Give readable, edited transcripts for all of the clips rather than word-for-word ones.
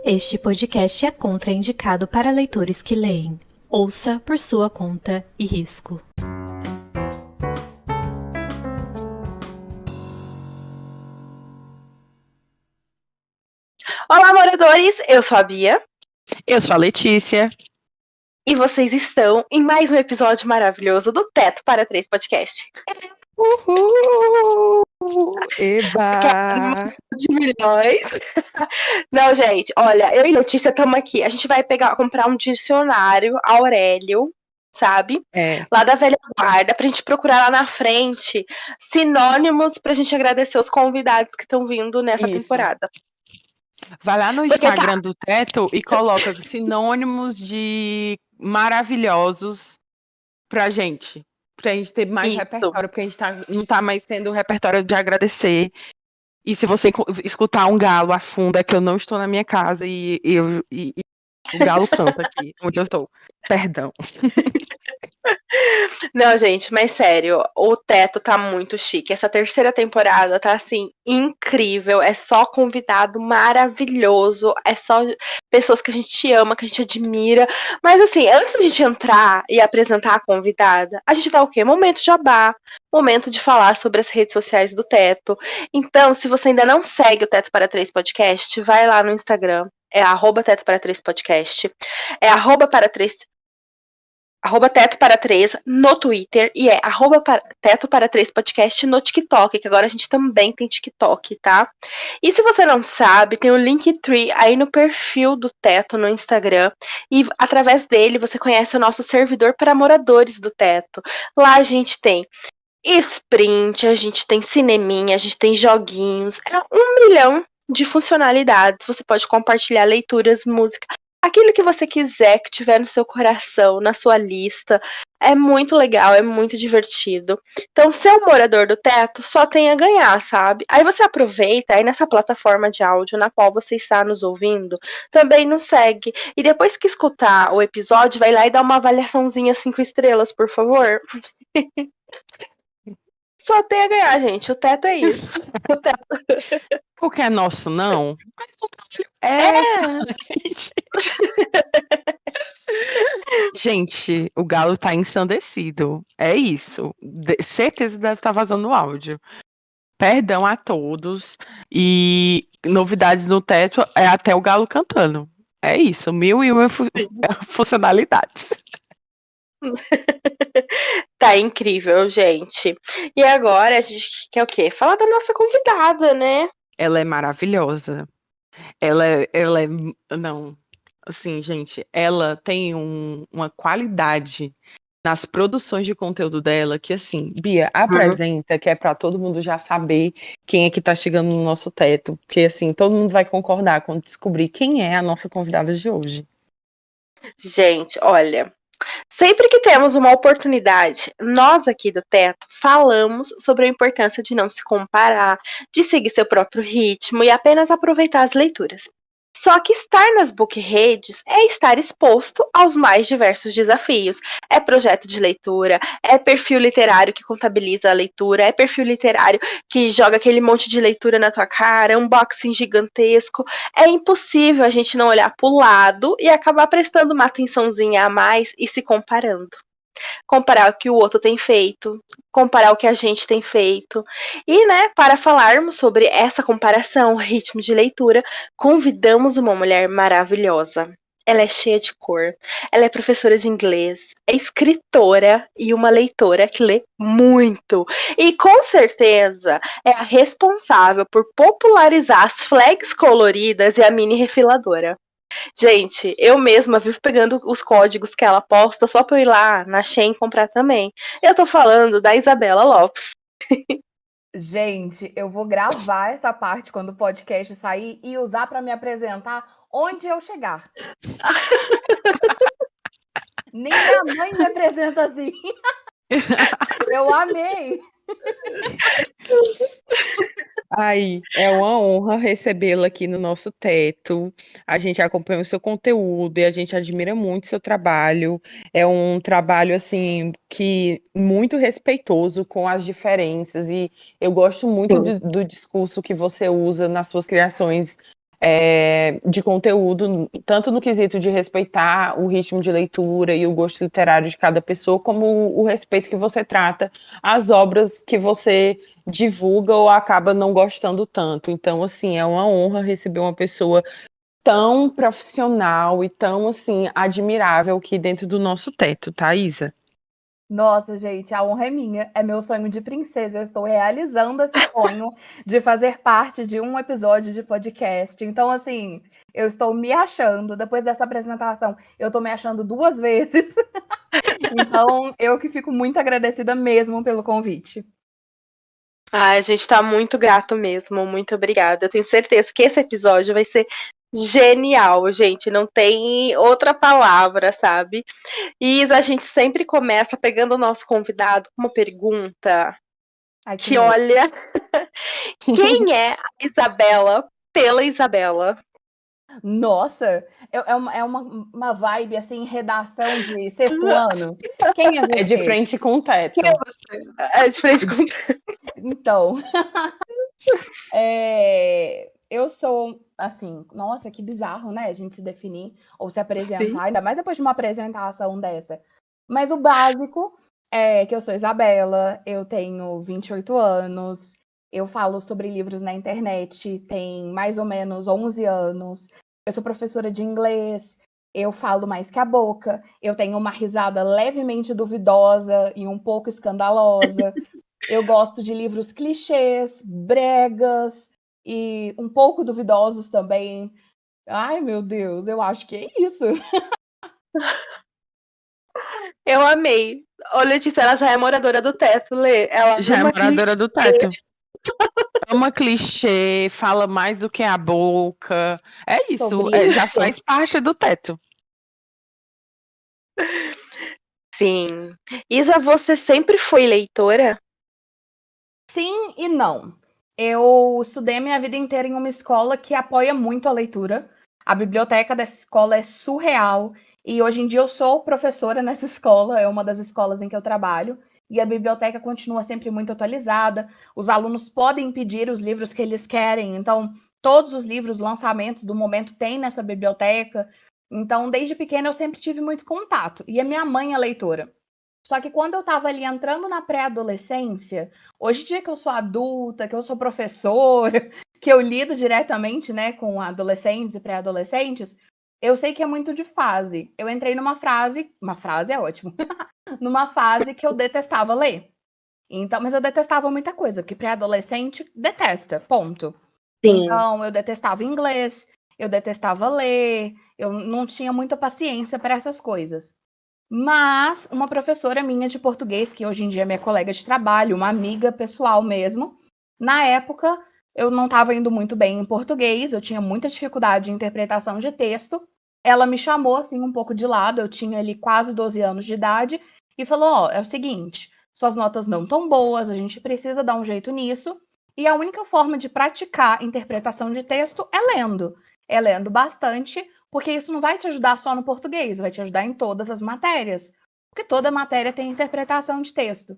Este podcast é contraindicado para leitores que leem. Ouça por sua conta e risco. Olá, moradores! Eu sou a Bia. Eu sou a Letícia. E vocês estão em mais um episódio maravilhoso do Teto para Três podcast. Uhul! Eba! De milhões. Não, gente, olha, eu e Letícia estamos aqui. A gente vai comprar um dicionário Aurélio, sabe? Lá da velha guarda, pra gente procurar lá na frente sinônimos pra gente agradecer os convidados que estão vindo nessa temporada. Vai lá no Instagram do Teto e coloca sinônimos de maravilhosos pra gente ter mais repertório, porque a gente não tá mais tendo repertório de agradecer. E se você escutar um galo a fundo, é que eu não estou na minha casa e o galo canta aqui, onde eu estou. Perdão. Não, gente, mas sério, o Teto tá muito chique. Essa terceira temporada tá, assim, incrível. É só convidado maravilhoso. É só pessoas que a gente ama, que a gente admira. Mas, assim, antes de a gente entrar e apresentar a convidada, a gente vai o quê? Momento de jabá. Momento de falar sobre as redes sociais do Teto. Então, se você ainda não segue o Teto para Três Podcast, vai lá no Instagram. É @Teto para Três Podcast. É @Teto para Três no Twitter e é @Teto para Três Podcast no TikTok, que agora a gente também tem TikTok, tá? E se você não sabe, tem o Linktree aí no perfil do Teto no Instagram e através dele você conhece o nosso servidor para moradores do Teto. Lá a gente tem sprint, a gente tem cineminha, a gente tem joguinhos, é 1 milhão de funcionalidades. Você pode compartilhar leituras, música, aquilo que você quiser, que tiver no seu coração, na sua lista. É muito legal, é muito divertido. Então, ser um morador do Teto só tem a ganhar, sabe? Aí você aproveita aí nessa plataforma de áudio na qual você está nos ouvindo, também nos segue. E depois que escutar o episódio, vai lá e dá uma avaliaçãozinha 5 estrelas, por favor. Só tem a ganhar, gente. O Teto é isso. O Teto. Porque é nosso, não? Gente, o galo tá ensandecido. É isso. Certeza deve estar vazando o áudio. Perdão a todos. E novidades no Teto é até o galo cantando. É isso. 1001 funcionalidades. Tá incrível, gente. E agora a gente quer o quê? Falar da nossa convidada, né? Ela é maravilhosa. Não, assim, gente, ela tem uma qualidade nas produções de conteúdo dela que, assim, Bia, apresenta, que é pra todo mundo já saber quem é que tá chegando no nosso teto, porque, assim, todo mundo vai concordar quando descobrir quem é a nossa convidada de hoje. Gente, olha, sempre que temos uma oportunidade, nós aqui do Teto falamos sobre a importância de não se comparar, de seguir seu próprio ritmo e apenas aproveitar as leituras. Só que estar nas book redes é estar exposto aos mais diversos desafios. É projeto de leitura, é perfil literário que contabiliza a leitura, é perfil literário que joga aquele monte de leitura na tua cara, unboxing gigantesco. É impossível a gente não olhar pro lado e acabar prestando uma atençãozinha a mais e se comparando. Comparar o que o outro tem feito, comparar o que a gente tem feito. E, né, para falarmos sobre essa comparação, ritmo de leitura, convidamos uma mulher maravilhosa. Ela é cheia de cor, ela é professora de inglês, é escritora e uma leitora que lê muito. E com certeza é a responsável por popularizar as flags coloridas e a mini refiladora. Gente, eu mesma vivo pegando os códigos que ela posta só pra eu ir lá na Shein comprar também. Eu tô falando da Isabela Lopes. Gente, eu vou gravar essa parte quando o podcast sair e usar para me apresentar onde eu chegar. Nem minha mãe me apresenta assim. Eu amei. Ai, é uma honra recebê-la aqui no nosso teto. A gente acompanha o seu conteúdo e a gente admira muito o seu trabalho. É um trabalho assim que muito respeitoso com as diferenças e eu gosto muito do discurso que você usa nas suas criações de conteúdo, tanto no quesito de respeitar o ritmo de leitura e o gosto literário de cada pessoa, como o respeito que você trata às obras que você divulga ou acaba não gostando tanto. Então, assim, é uma honra receber uma pessoa tão profissional e tão, assim, admirável aqui dentro do nosso teto, tá, Isa? Nossa, gente, a honra é minha. É meu sonho de princesa. Eu estou realizando esse sonho de fazer parte de um episódio de podcast. Então, assim, eu estou me achando. Depois dessa apresentação, eu estou me achando 2 vezes. Então, eu que fico muito agradecida mesmo pelo convite. A gente tá muito grato mesmo, muito obrigada. Eu tenho certeza que esse episódio vai ser genial, gente. Não tem outra palavra, sabe? Isa, a gente sempre começa pegando o nosso convidado com uma pergunta Ai, que que, medo. olha, quem é a Isabela pela Isabela? Nossa, uma vibe assim, redação de sexto ano. Quem é É de você? frente com o teto. Quem é você? É de frente com. Então, eu sou assim, nossa, que bizarro, né? A gente se definir ou se Sim. apresentar, ainda mais depois de uma apresentação dessa. Mas o básico é que eu sou Isabela, eu tenho 28 anos, eu falo sobre livros na internet tem mais ou menos 11 anos, eu sou professora de inglês, eu falo mais que a boca, eu tenho uma risada levemente duvidosa e um pouco escandalosa. Eu gosto de livros clichês, bregas e um pouco duvidosos também. Ai, meu Deus, eu acho que é isso. Eu amei. Ô, Letícia, ela já é moradora do teto, Lê. Ela Já é ama moradora clichê. do teto. Ama clichê, fala mais do que a boca. É isso, Sobre já isso. faz parte do teto. Sim. Isa, você sempre foi leitora? Sim e não. Eu estudei a minha vida inteira em uma escola que apoia muito a leitura. A biblioteca dessa escola é surreal. E hoje em dia eu sou professora nessa escola, é uma das escolas em que eu trabalho. E a biblioteca continua sempre muito atualizada. Os alunos podem pedir os livros que eles querem. Então, todos os livros, lançamentos do momento tem nessa biblioteca. Então, desde pequena eu sempre tive muito contato. E a minha mãe é leitora. Só que quando eu estava ali entrando na pré-adolescência, hoje em dia que eu sou adulta, que eu sou professora, que eu lido diretamente, né, com adolescentes e pré-adolescentes, eu sei que é muito de fase. Eu entrei numa frase é ótimo, numa fase que eu detestava ler. Então, mas eu detestava muita coisa, porque pré-adolescente detesta, ponto. Sim. Então, eu detestava inglês, eu detestava ler, eu não tinha muita paciência para essas coisas. Mas uma professora minha de português, que hoje em dia é minha colega de trabalho, uma amiga pessoal mesmo, na época eu não estava indo muito bem em português, eu tinha muita dificuldade em interpretação de texto. Ela me chamou assim um pouco de lado, eu tinha ali quase 12 anos de idade, e falou: Ó, é o seguinte, suas notas não tão boas, a gente precisa dar um jeito nisso. E a única forma de praticar interpretação de texto é lendo bastante, porque isso não vai te ajudar só no português, vai te ajudar em todas as matérias. Porque toda matéria tem interpretação de texto.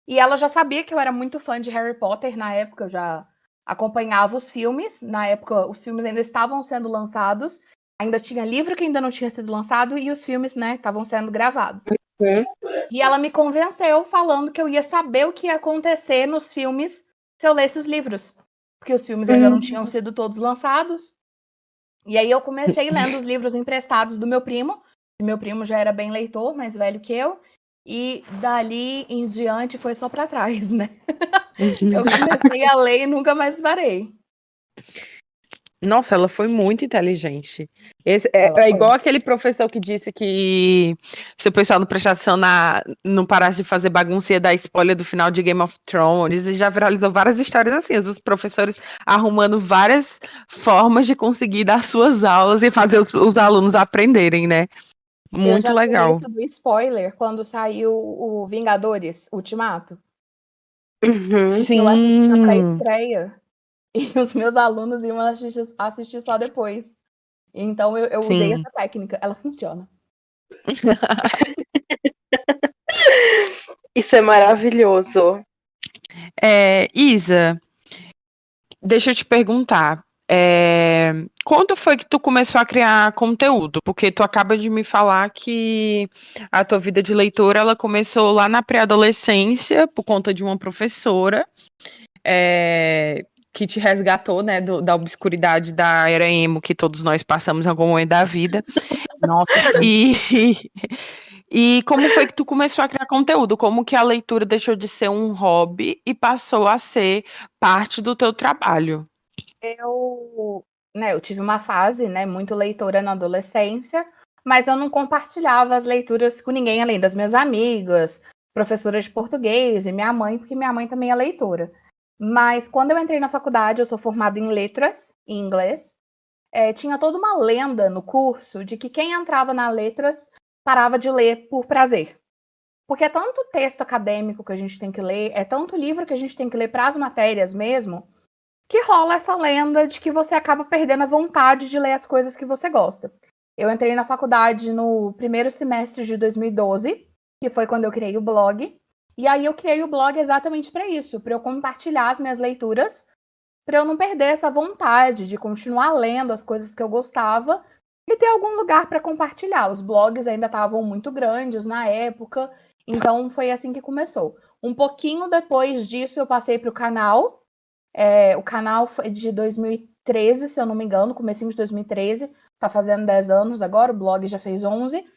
E ela já sabia que eu era muito fã de Harry Potter na época, eu já acompanhava os filmes. Na época, os filmes ainda estavam sendo lançados, ainda tinha livro que ainda não tinha sido lançado e os filmes, né, estavam sendo gravados. E ela me convenceu falando que eu ia saber o que ia acontecer nos filmes se eu lesse os livros. Porque os filmes ainda não tinham sido todos lançados. E aí eu comecei lendo os livros emprestados do meu primo. Meu primo já era bem leitor, mais velho que eu. E dali em diante foi só para trás, né? Eu comecei a ler e nunca mais parei. Nossa, ela foi muito inteligente. Ela É foi. igual aquele professor que disse que se o pessoal não prestasse atenção não parasse de fazer bagunça ia dar spoiler do final de Game of Thrones, e já viralizou várias histórias assim, os professores arrumando várias formas de conseguir dar suas aulas e fazer os alunos aprenderem, né? Eu Muito já fiz legal. isso do spoiler quando saiu o Vingadores Ultimato. Uhum. Eu assisti na Sim. pré-estreia e os meus alunos iam assistir só depois. Então eu usei Sim. essa técnica, ela funciona. Isso é maravilhoso. Isa, deixa eu te perguntar. Quando foi que tu começou a criar conteúdo? Porque tu acaba de me falar que a tua vida de leitora, ela começou lá na pré-adolescência, por conta de uma professora, que te resgatou, né, da obscuridade da era emo que todos nós passamos em algum momento da vida. Nossa, sim. E como foi que tu começou a criar conteúdo? Como que a leitura deixou de ser um hobby e passou a ser parte do teu trabalho? Eu tive uma fase, né, muito leitora na adolescência, mas eu não compartilhava as leituras com ninguém além das minhas amigas, professoras de português e minha mãe, porque minha mãe também é leitora. Mas quando eu entrei na faculdade, eu sou formada em letras, em inglês, tinha toda uma lenda no curso de que quem entrava na letras parava de ler por prazer. Porque é tanto texto acadêmico que a gente tem que ler, é tanto livro que a gente tem que ler para as matérias mesmo, que rola essa lenda de que você acaba perdendo a vontade de ler as coisas que você gosta. Eu entrei na faculdade no primeiro semestre de 2012, que foi quando eu criei o blog. E aí eu criei o blog exatamente para isso, para eu compartilhar as minhas leituras, para eu não perder essa vontade de continuar lendo as coisas que eu gostava e ter algum lugar para compartilhar. Os blogs ainda estavam muito grandes na época, então foi assim que começou. Um pouquinho depois disso eu passei para o canal. O canal foi de 2013, se eu não me engano, comecinho de 2013, tá fazendo 10 anos agora, o blog já fez 11.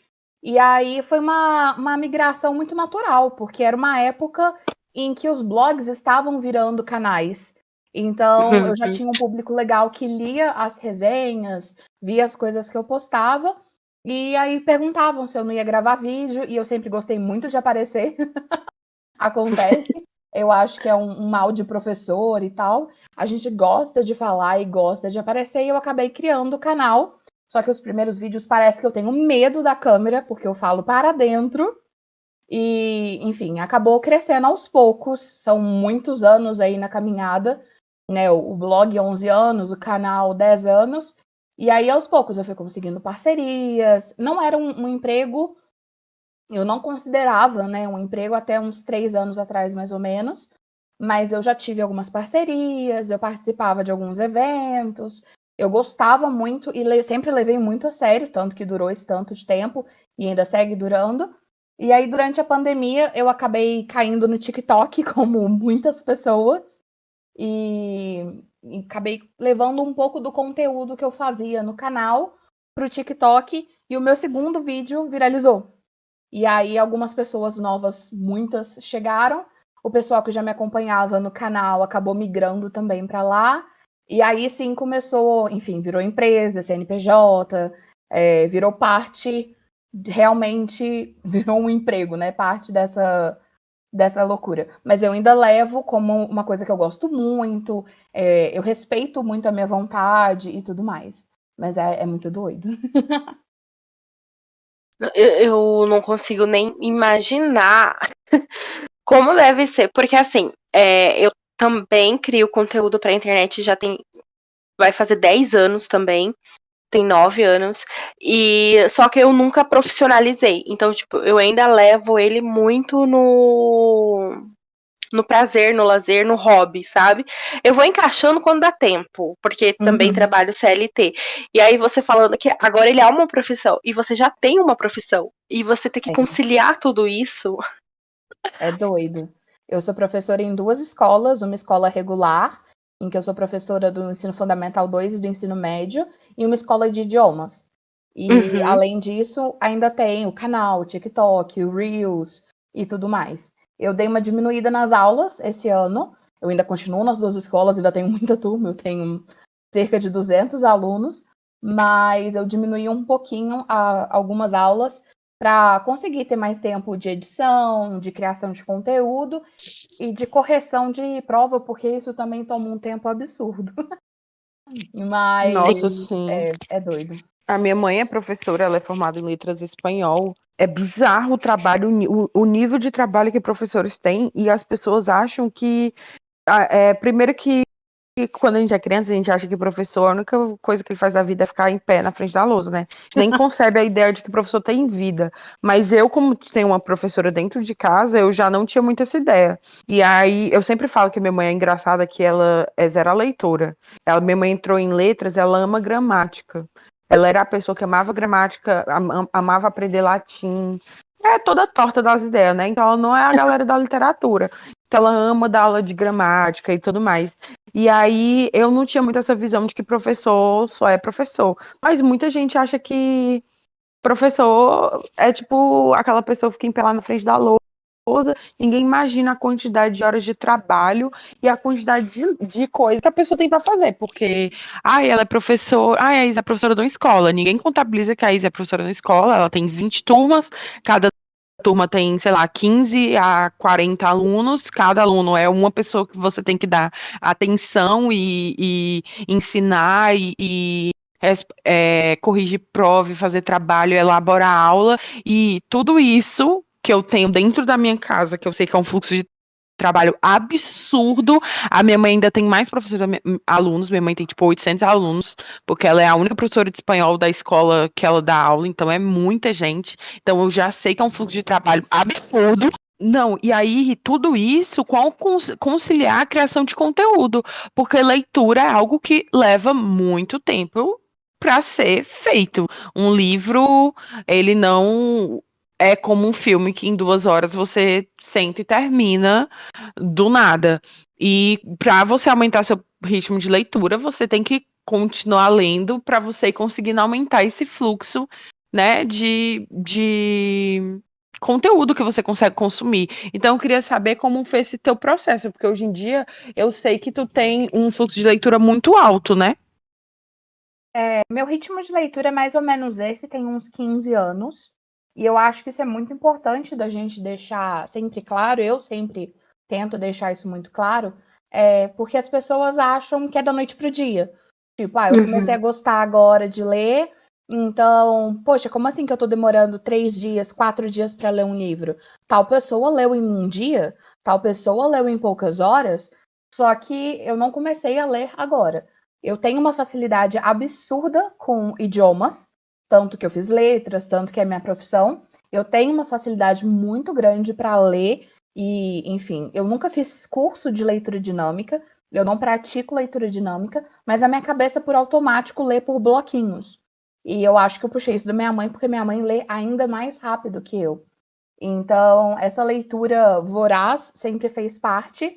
E aí foi uma migração muito natural, porque era uma época em que os blogs estavam virando canais. Então, eu já tinha um público legal que lia as resenhas, via as coisas que eu postava, e aí perguntavam se eu não ia gravar vídeo, e eu sempre gostei muito de aparecer. Acontece. Eu acho que é um mal de professor e tal. A gente gosta de falar e gosta de aparecer, e eu acabei criando o canal. Só que os primeiros vídeos parece que eu tenho medo da câmera, porque eu falo para dentro. E, enfim, acabou crescendo aos poucos. São muitos anos aí na caminhada, né? O blog 11 anos, o canal 10 anos. E aí, aos poucos, eu fui conseguindo parcerias. Não era um emprego, eu não considerava, né, um emprego até uns 3 anos atrás, mais ou menos. Mas eu já tive algumas parcerias, eu participava de alguns eventos. Eu gostava muito e sempre levei muito a sério, tanto que durou esse tanto de tempo e ainda segue durando. E aí, durante a pandemia, eu acabei caindo no TikTok, como muitas pessoas, e acabei levando um pouco do conteúdo que eu fazia no canal para o TikTok, e o meu segundo vídeo viralizou. E aí, algumas pessoas novas, muitas, chegaram. O pessoal que já me acompanhava no canal acabou migrando também para lá. E aí, sim, começou, enfim, virou empresa, CNPJ, virou parte, realmente virou um emprego, né? Parte dessa loucura. Mas eu ainda levo como uma coisa que eu gosto muito, eu respeito muito a minha vontade e tudo mais. Mas é muito doido. Eu não consigo nem imaginar como deve ser, porque assim, eu também crio conteúdo pra internet, vai fazer 10 anos também, tem 9 anos, e só que eu nunca profissionalizei, então, tipo, eu ainda levo ele muito no prazer, no lazer, no hobby, sabe? Eu vou encaixando quando dá tempo, porque também trabalho CLT. E aí você falando que agora ele é uma profissão, e você já tem uma profissão, e você tem que conciliar tudo isso. É doido. Eu sou professora em 2 escolas, uma escola regular, em que eu sou professora do ensino fundamental 2 e do ensino médio, e uma escola de idiomas. E, além disso, ainda tem o canal, o TikTok, o Reels e tudo mais. Eu dei uma diminuída nas aulas esse ano. Eu ainda continuo nas 2 escolas, ainda tenho muita turma, eu tenho cerca de 200 alunos, mas eu diminuí um pouquinho algumas aulas para conseguir ter mais tempo de edição, de criação de conteúdo e de correção de prova, porque isso também toma um tempo absurdo. Mas Nossa, sim. é doido. A minha mãe é professora, ela é formada em letras espanhol. É bizarro o trabalho, o nível de trabalho que professores têm, e as pessoas acham que, primeiro que quando a gente é criança, a gente acha que professor, a única coisa que ele faz da vida é ficar em pé na frente da lousa, né? A gente nem concebe a ideia de que professor tem vida. Mas eu, como tenho uma professora dentro de casa, eu já não tinha muito essa ideia. E aí, eu sempre falo que minha mãe é engraçada, que ela é zero leitora. Minha mãe entrou em letras, ela ama gramática. Ela era a pessoa que amava gramática, amava aprender latim. É toda torta das ideias, né? Então ela não é a galera da literatura. Então ela ama dar aula de gramática e tudo mais. E aí eu não tinha muito essa visão de que professor só é professor. Mas muita gente acha que professor é tipo aquela pessoa que fica em pé lá na frente da lousa. Ninguém imagina a quantidade de horas de trabalho e a quantidade de coisa que a pessoa tem para fazer. Porque, ela é professora, a Isa é professora de uma escola. Ninguém contabiliza que a Isa é professora de uma escola. Ela tem 20 turmas, cada turma tem, sei lá, 15 a 40 alunos, cada aluno é uma pessoa que você tem que dar atenção e ensinar e corrigir prova, fazer trabalho, elaborar aula, e tudo isso que eu tenho dentro da minha casa, que eu sei que é um fluxo de trabalho absurdo. A minha mãe ainda tem mais professores, alunos. Minha mãe tem tipo 800 alunos, porque ela é a única professora de espanhol da escola que ela dá aula, então é muita gente. Então eu já sei que é um fluxo de trabalho absurdo. Não, e aí tudo isso com conciliar a criação de conteúdo, porque leitura é algo que leva muito tempo para ser feito. Um livro, ele não é como um filme que em 2 horas você senta e termina do nada. E para você aumentar seu ritmo de leitura, você tem que continuar lendo para você conseguir aumentar esse fluxo, né, de conteúdo que você consegue consumir. Então, eu queria saber como foi esse teu processo, porque hoje em dia eu sei que tu tem um fluxo de leitura muito alto, né? Meu ritmo de leitura é mais ou menos esse, tem uns 15 anos. E eu acho que isso é muito importante da gente deixar sempre claro, eu sempre tento deixar isso muito claro, porque as pessoas acham que é da noite pro dia. Tipo, eu comecei a gostar agora de ler, então, poxa, como assim que eu tô demorando 3 dias, 4 dias para ler um livro? Tal pessoa leu em um dia, tal pessoa leu em poucas horas, só que eu não comecei a ler agora. Eu tenho uma facilidade absurda com idiomas, tanto que eu fiz letras, tanto que é minha profissão. Eu tenho uma facilidade muito grande para ler e, enfim, eu nunca fiz curso de leitura dinâmica, eu não pratico leitura dinâmica, mas a minha cabeça, por automático, lê por bloquinhos. E eu acho que eu puxei isso da minha mãe, porque minha mãe lê ainda mais rápido que eu. Então, essa leitura voraz sempre fez parte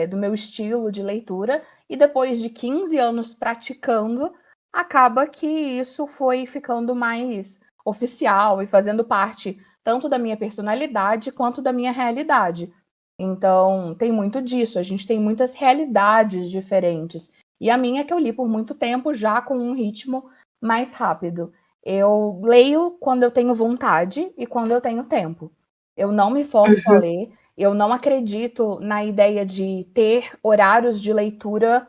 do meu estilo de leitura, e depois de 15 anos praticando, acaba que isso foi ficando mais oficial e fazendo parte tanto da minha personalidade quanto da minha realidade. Então, tem muito disso, a gente tem muitas realidades diferentes. E a minha é que eu li por muito tempo, já com um ritmo mais rápido. Eu leio quando eu tenho vontade e quando eu tenho tempo. Eu não me forço a ler, eu não acredito na ideia de ter horários de leitura,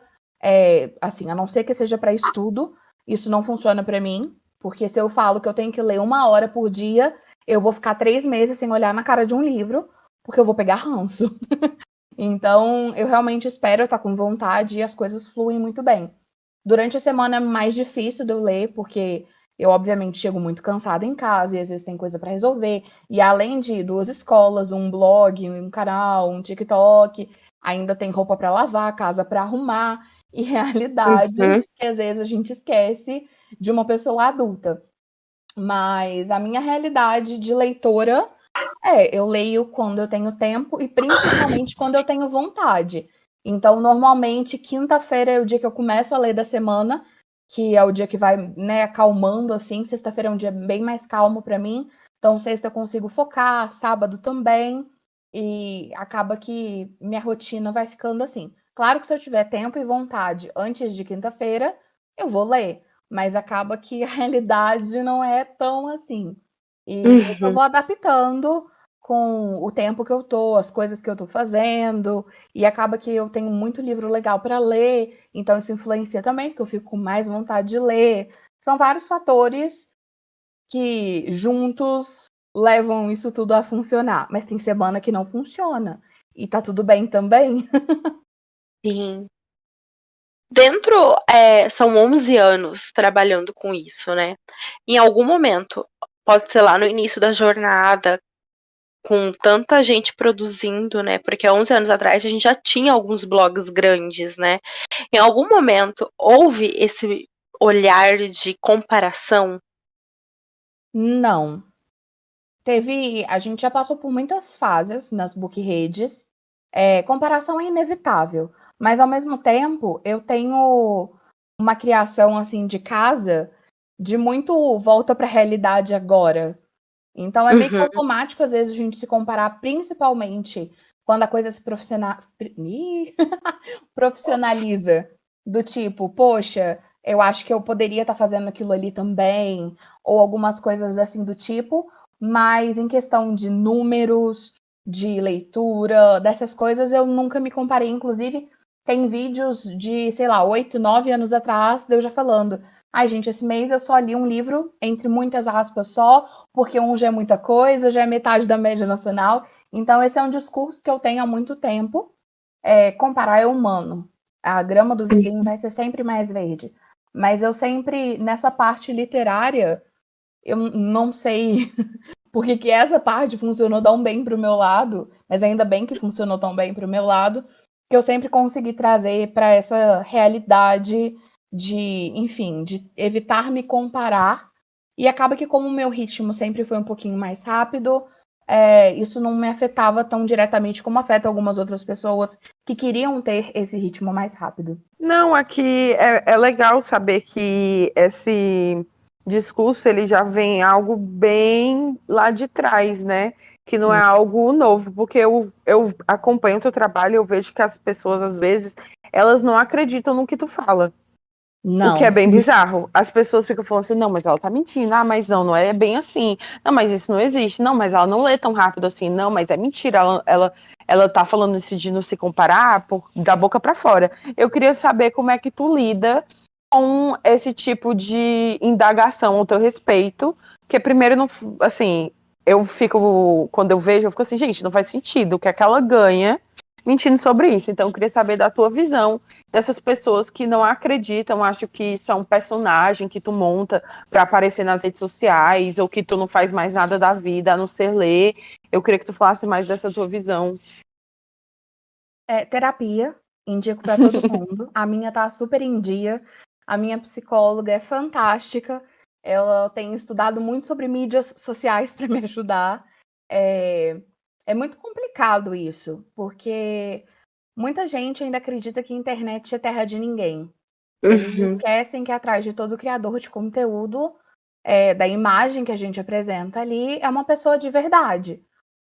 assim, a não ser que seja para estudo, isso não funciona para mim, porque se eu falo que eu tenho que ler 1 hora por dia, eu vou ficar 3 meses sem olhar na cara de um livro, porque eu vou pegar ranço. Então, eu realmente espero estar com vontade e as coisas fluem muito bem. Durante a semana é mais difícil de eu ler, porque eu, obviamente, chego muito cansada em casa e às vezes tem coisa para resolver. E além de 2 escolas, um blog, um canal, um TikTok, ainda tem roupa para lavar, casa para arrumar e realidades que às vezes a gente esquece de uma pessoa adulta. Mas a minha realidade de leitora eu leio quando eu tenho tempo e principalmente quando eu tenho vontade. Então, normalmente, quinta-feira é o dia que eu começo a ler da semana, que é o dia que vai, né, acalmando, assim. Sexta-feira é um dia bem mais calmo para mim. Então, sexta eu consigo focar, sábado também. E acaba que minha rotina vai ficando assim. Claro que se eu tiver tempo e vontade antes de quinta-feira, eu vou ler. Mas acaba que a realidade não é tão assim. E isso eu vou adaptando com o tempo que eu tô, as coisas que eu tô fazendo, e acaba que eu tenho muito livro legal para ler, então isso influencia também, porque eu fico com mais vontade de ler. São vários fatores que juntos levam isso tudo a funcionar, mas tem semana que não funciona, e tá tudo bem também. Sim. São 11 anos trabalhando com isso, né? Em algum momento, pode ser lá no início da jornada, com tanta gente produzindo, né? Porque há 11 anos atrás a gente já tinha alguns blogs grandes, né? Em algum momento houve esse olhar de comparação? Não. A gente já passou por muitas fases nas book-redes. Comparação é inevitável, mas ao mesmo tempo eu tenho uma criação assim de casa de muito volta para a realidade agora. Então é meio que automático às vezes a gente se comparar, principalmente quando a coisa se profissionaliza, do tipo, poxa, eu acho que eu poderia estar fazendo aquilo ali também, ou algumas coisas assim do tipo, mas em questão de números, de leitura, dessas coisas, eu nunca me comparei. Inclusive, tem vídeos de, sei lá, 8, 9 anos atrás, de eu já falando, ai, gente, esse mês eu só li um livro, entre muitas aspas só, porque um já é muita coisa, já é metade da média nacional. Então, esse é um discurso que eu tenho há muito tempo. Comparar é humano. A grama do vizinho vai ser sempre mais verde. Mas eu sempre, nessa parte literária, eu não sei porque que essa parte funcionou tão bem para o meu lado, mas ainda bem que funcionou tão bem para o meu lado, que eu sempre consegui trazer para essa realidade de, enfim, de evitar me comparar. E acaba que, como o meu ritmo sempre foi um pouquinho mais rápido, isso não me afetava tão diretamente como afeta algumas outras pessoas que queriam ter esse ritmo mais rápido. Não, aqui é legal saber que esse discurso ele já vem algo bem lá de trás, né? Que não é algo novo, porque eu acompanho o teu trabalho e eu vejo que as pessoas, às vezes, elas não acreditam no que tu fala. Não. O que é bem bizarro. As pessoas ficam falando assim, não, mas ela tá mentindo. Ah, mas não é bem assim. Não, mas isso não existe. Não, mas ela não lê tão rápido assim. Não, mas é mentira. Ela tá falando isso de não se comparar da boca para fora. Eu queria saber como é que tu lida com esse tipo de indagação ao teu respeito. Porque primeiro, não, assim, quando eu vejo, eu fico assim, gente, não faz sentido. O que é que ela ganha mentindo sobre isso? Então eu queria saber da tua visão dessas pessoas que não acreditam, acham que isso é um personagem que tu monta para aparecer nas redes sociais, ou que tu não faz mais nada da vida a não ser ler. Eu queria que tu falasse mais dessa tua visão. Terapia, indico para todo mundo. A minha tá super em dia. A minha psicóloga é fantástica. Ela tem estudado muito sobre mídias sociais para me ajudar. É muito complicado isso, porque muita gente ainda acredita que a internet é terra de ninguém. Eles esquecem que atrás de todo criador de conteúdo, da imagem que a gente apresenta ali, é uma pessoa de verdade.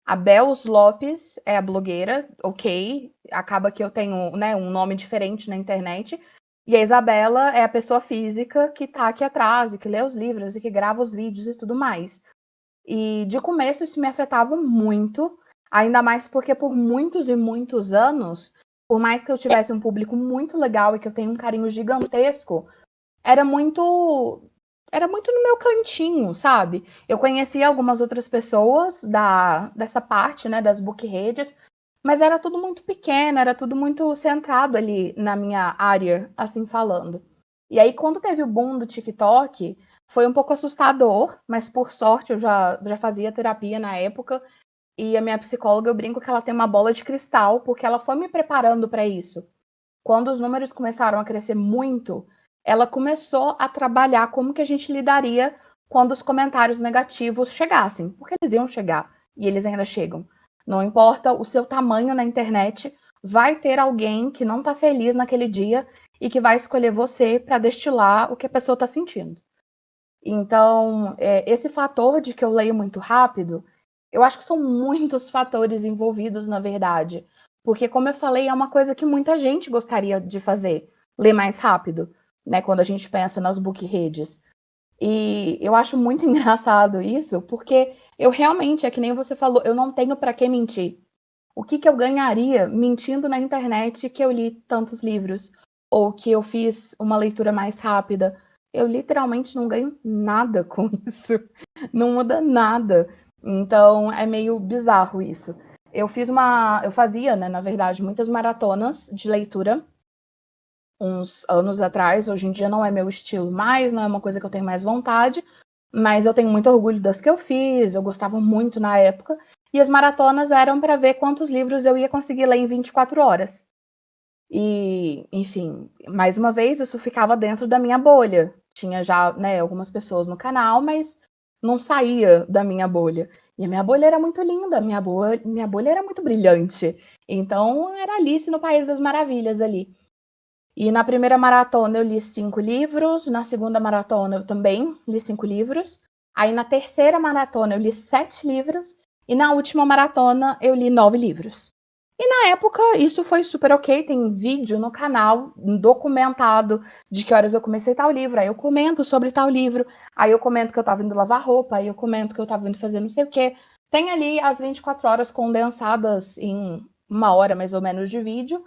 A Bels Lopes é a blogueira, ok. Acaba que eu tenho, né, um nome diferente na internet. E a Isabela é a pessoa física que tá aqui atrás, e que lê os livros, e que grava os vídeos e tudo mais. E de começo isso me afetava muito, ainda mais porque por muitos e muitos anos, por mais que eu tivesse um público muito legal e que eu tenho um carinho gigantesco, era muito no meu cantinho, sabe? Eu conhecia algumas outras pessoas dessa parte, né, das book-redes, mas era tudo muito pequeno, era tudo muito centrado ali na minha área, assim falando. E aí, quando teve o boom do TikTok, foi um pouco assustador, mas por sorte eu já fazia terapia na época, e a minha psicóloga, eu brinco que ela tem uma bola de cristal, porque ela foi me preparando para isso. Quando os números começaram a crescer muito, ela começou a trabalhar como que a gente lidaria quando os comentários negativos chegassem, porque eles iam chegar, e eles ainda chegam. Não importa o seu tamanho na internet, vai ter alguém que não está feliz naquele dia e que vai escolher você para destilar o que a pessoa está sentindo. Então, esse fator de que eu leio muito rápido, eu acho que são muitos fatores envolvidos, na verdade. Porque, como eu falei, é uma coisa que muita gente gostaria de fazer, ler mais rápido, né? Quando a gente pensa nas book-redes. E eu acho muito engraçado isso, porque eu realmente, é que nem você falou, eu não tenho para que mentir. O que eu ganharia mentindo na internet que eu li tantos livros? Ou que eu fiz uma leitura mais rápida? Eu literalmente não ganho nada com isso. Não muda nada. Então é meio bizarro isso. Eu fazia, né, na verdade, muitas maratonas de leitura. uns anos atrás. Hoje em dia não é meu estilo mais, não é uma coisa que eu tenho mais vontade, mas eu tenho muito orgulho das que eu fiz, eu gostava muito na época. E as maratonas eram para ver quantos livros eu ia conseguir ler em 24 horas. E, enfim, mais uma vez, isso ficava dentro da minha bolha. Tinha já, né, algumas pessoas no canal, mas não saía da minha bolha. E a minha bolha era muito linda, minha bolha era muito brilhante. Então, era Alice no País das Maravilhas ali. E na primeira maratona eu li 5 livros, na segunda maratona eu também li 5 livros. Aí na terceira maratona eu li 7 livros, e na última maratona eu li 9 livros. E na época isso foi super ok, tem vídeo no canal documentado de que horas eu comecei tal livro, aí eu comento sobre tal livro, aí eu comento que eu tava indo lavar roupa, aí eu comento que eu tava indo fazer não sei o quê. Tem ali as 24 horas condensadas em 1 hora mais ou menos de vídeo,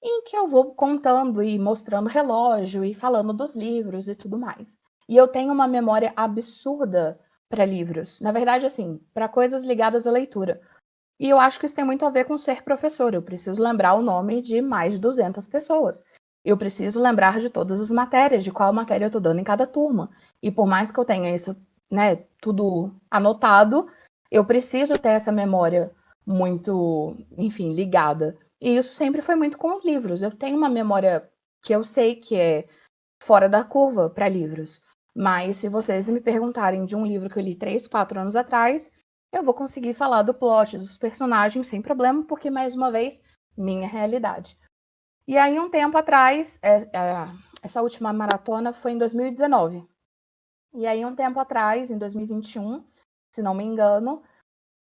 em que eu vou contando e mostrando relógio e falando dos livros e tudo mais. E eu tenho uma memória absurda para livros. Na verdade, assim, para coisas ligadas à leitura. E eu acho que isso tem muito a ver com ser professor. Eu preciso lembrar o nome de mais de 200 pessoas. Eu preciso lembrar de todas as matérias, de qual matéria eu estou dando em cada turma. E por mais que eu tenha isso, né, tudo anotado, eu preciso ter essa memória muito, enfim, ligada. E isso sempre foi muito com os livros. Eu tenho uma memória que eu sei que é fora da curva para livros. Mas se vocês me perguntarem de um livro que eu li 3, 4 anos atrás, eu vou conseguir falar do plot, dos personagens sem problema, porque, mais uma vez, minha realidade. E aí, um tempo atrás, essa última maratona foi em 2019. E aí, um tempo atrás, em 2021, se não me engano,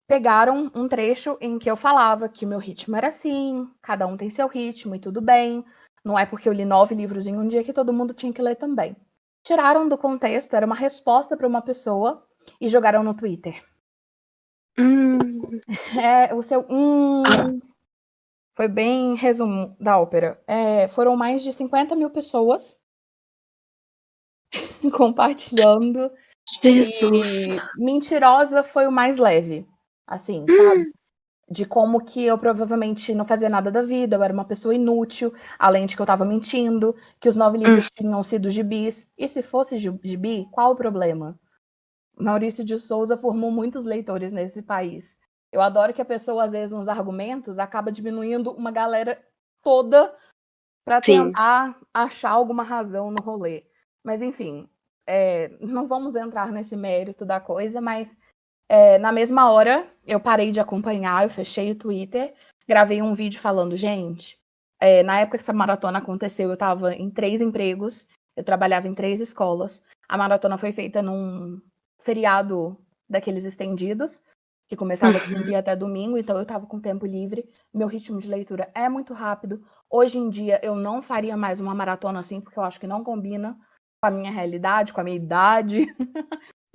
pegaram um trecho em que eu falava que o meu ritmo era assim, cada um tem seu ritmo e tudo bem. Não é porque eu li 9 livros em um dia que todo mundo tinha que ler também. Tiraram do contexto, era uma resposta para uma pessoa e jogaram no Twitter. O seu foi bem resumo da ópera. Foram mais de 50 mil pessoas compartilhando. Jesus. E Mentirosa foi o mais leve, assim, sabe? De como que eu provavelmente não fazia nada da vida, eu era uma pessoa inútil, além de que eu tava mentindo, que os 9 livros tinham sido gibis. E se fosse gibi, qual o problema? Maurício de Souza formou muitos leitores nesse país. Eu adoro que a pessoa, às vezes, nos argumentos, acaba diminuindo uma galera toda para tentar achar alguma razão no rolê. Mas, enfim, não vamos entrar nesse mérito da coisa, mas na mesma hora eu parei de acompanhar, eu fechei o Twitter, gravei um vídeo falando, gente, na época que essa maratona aconteceu, eu estava em 3 empregos, eu trabalhava em 3 escolas. A maratona foi feita num feriado daqueles estendidos, que começava de dia até domingo, então eu estava com tempo livre, meu ritmo de leitura é muito rápido. Hoje em dia eu não faria mais uma maratona assim, porque eu acho que não combina com a minha realidade, com a minha idade,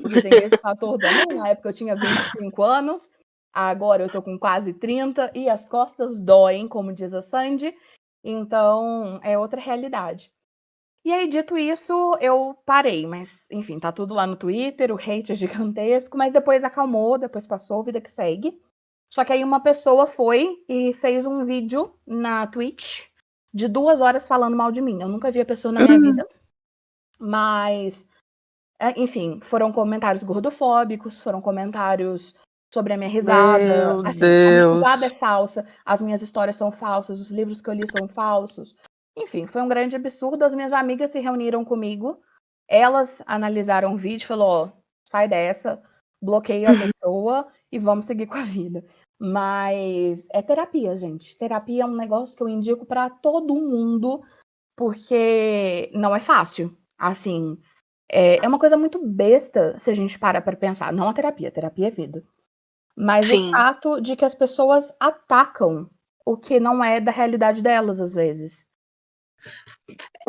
porque tem esse fator também. Na época eu tinha 25 anos, agora eu tô com quase 30 e as costas doem, como diz a Sandy, então é outra realidade. E aí, dito isso, eu parei, mas enfim, tá tudo lá no Twitter, o hate é gigantesco, mas depois acalmou, depois passou, vida que segue. Só que aí uma pessoa foi e fez um vídeo na Twitch de 2 horas falando mal de mim. Eu nunca vi a pessoa na minha vida, mas, enfim, foram comentários gordofóbicos, foram comentários sobre a minha risada. Meu Assim, a minha Deus. risada é falsa, as minhas histórias são falsas, os livros que eu li são falsos. Enfim, foi um grande absurdo. As minhas amigas se reuniram comigo, elas analisaram o vídeo e falaram, sai dessa, bloqueia a pessoa e vamos seguir com a vida. Mas é terapia, gente. Terapia é um negócio que eu indico para todo mundo, porque não é fácil. Assim, é uma coisa muito besta se a gente para pensar. Não a terapia é vida. Mas o fato de que as pessoas atacam o que não é da realidade delas, às vezes.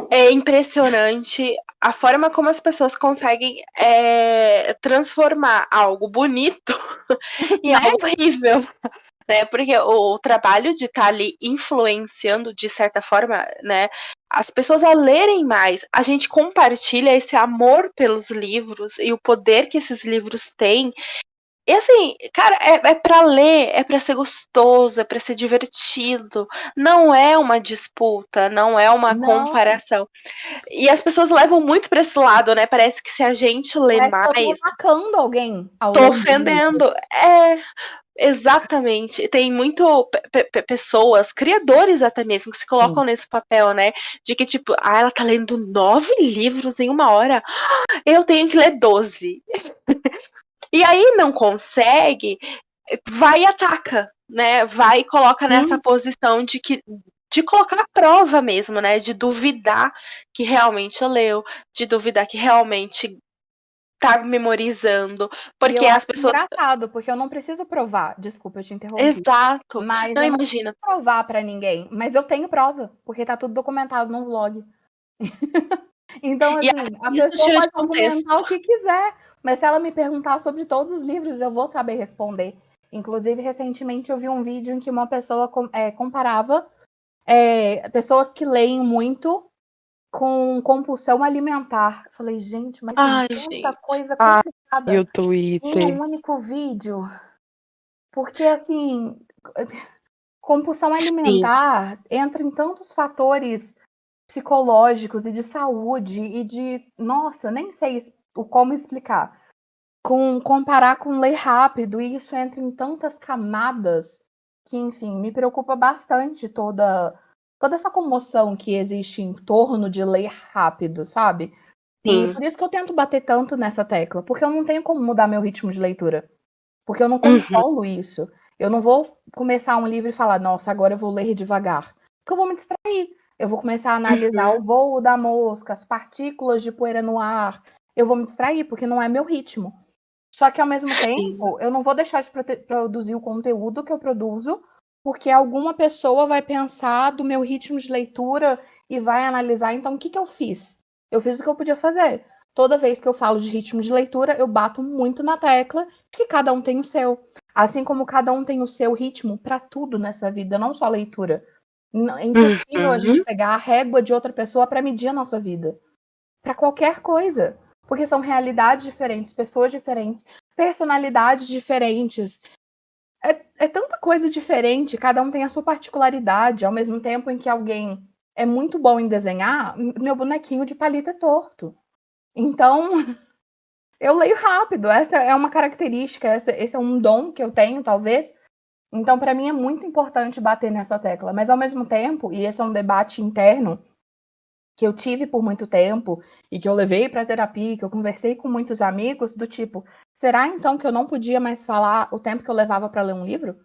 É impressionante a forma como as pessoas conseguem transformar algo bonito em algo horrível. Né? Porque o trabalho de estar ali influenciando, de certa forma, né, as pessoas a lerem mais, a gente compartilha esse amor pelos livros e o poder que esses livros têm. E assim, cara, é pra ler, é pra ser gostoso, é pra ser divertido. Não é uma disputa, não é uma Não, comparação. E as pessoas levam muito pra esse lado, né? Parece que se a gente lê parece que eu tô mais, atacando alguém ao tô ler meus livros. ofendendo. É, exatamente. Tem muito pessoas, criadores até mesmo, que se colocam Sim. nesse papel, né? De que, tipo, ela tá lendo 9 livros em uma hora. Eu tenho que ler 12. E aí não consegue, vai e ataca, né? Vai e coloca nessa Sim. posição de colocar a prova mesmo, né? De duvidar que realmente leu, de duvidar que realmente tá memorizando, E porque eu as acho pessoas. engraçado, porque eu não preciso provar. Desculpa, eu te interrompi. Exato. Mas Não eu não preciso imagina. provar pra ninguém. Mas eu tenho prova, porque tá tudo documentado no vlog. Então, E assim, a isso pessoa tira de pode contexto. argumentar o que quiser, mas se ela me perguntar sobre todos os livros, eu vou saber responder. Inclusive, recentemente eu vi um vídeo em que uma pessoa comparava pessoas que leem muito com compulsão alimentar. Eu falei, gente, mas tem Ai, tanta gente. coisa E o complicada em Twitter? um único vídeo. Porque, assim, compulsão Sim. alimentar entra em tantos fatores psicológicos e de saúde e de, nossa, nem sei o como explicar. Comparar com ler rápido, e isso entra em tantas camadas que, enfim, me preocupa bastante toda essa comoção que existe em torno de ler rápido, sabe? E Sim. por isso que eu tento bater tanto nessa tecla, porque eu não tenho como mudar meu ritmo de leitura, porque eu não Uhum. controlo isso. Eu não vou começar um livro e falar, nossa, agora eu vou ler devagar, porque eu vou me distrair. Eu vou começar a analisar Uhum. o voo da mosca, as partículas de poeira no ar. Eu vou me distrair, porque não é meu ritmo. Só que, ao mesmo Sim. tempo, eu não vou deixar de produzir o conteúdo que eu produzo, porque alguma pessoa vai pensar do meu ritmo de leitura e vai analisar. Então, o que eu fiz? Eu fiz o que eu podia fazer. Toda vez que eu falo de ritmo de leitura, eu bato muito na tecla de que cada um tem o seu. Assim como cada um tem o seu ritmo para tudo nessa vida, não só leitura. É impossível a gente Uhum. pegar a régua de outra pessoa para medir a nossa vida. Para qualquer coisa. Porque são realidades diferentes, pessoas diferentes, personalidades diferentes. É tanta coisa diferente, cada um tem a sua particularidade, ao mesmo tempo em que alguém é muito bom em desenhar, meu bonequinho de palito é torto. Então, eu leio rápido, essa é uma característica, esse é um dom que eu tenho, talvez. Então, para mim é muito importante bater nessa tecla, mas ao mesmo tempo, e esse é um debate interno que eu tive por muito tempo e que eu levei para terapia, que eu conversei com muitos amigos, do tipo, será então que eu não podia mais falar o tempo que eu levava para ler um livro?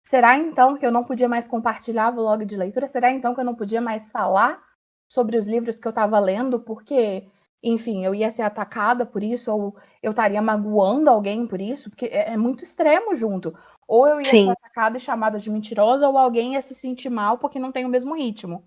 Será então que eu não podia mais compartilhar vlog de leitura? Será então que eu não podia mais falar sobre os livros que eu estava lendo porque, enfim, eu ia ser atacada por isso ou eu estaria magoando alguém por isso? Porque é muito extremo junto. Ou eu ia ser Sim. atacada e chamada de mentirosa ou alguém ia se sentir mal porque não tem o mesmo ritmo.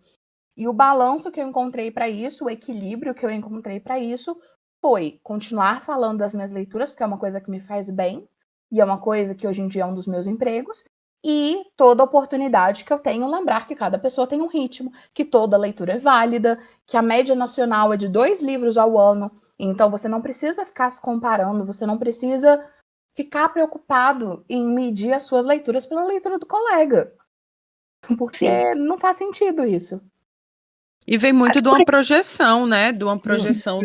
E o balanço que eu encontrei para isso, o equilíbrio que eu encontrei para isso, foi continuar falando das minhas leituras, porque é uma coisa que me faz bem, e é uma coisa que hoje em dia é um dos meus empregos, e toda oportunidade que eu tenho, lembrar que cada pessoa tem um ritmo, que toda leitura é válida, que a média nacional é de 2 livros ao ano, então você não precisa ficar se comparando, você não precisa ficar preocupado em medir as suas leituras pela leitura do colega, Sim. porque não faz sentido isso. E vem muito Até de uma projeção, né? De uma Sim. projeção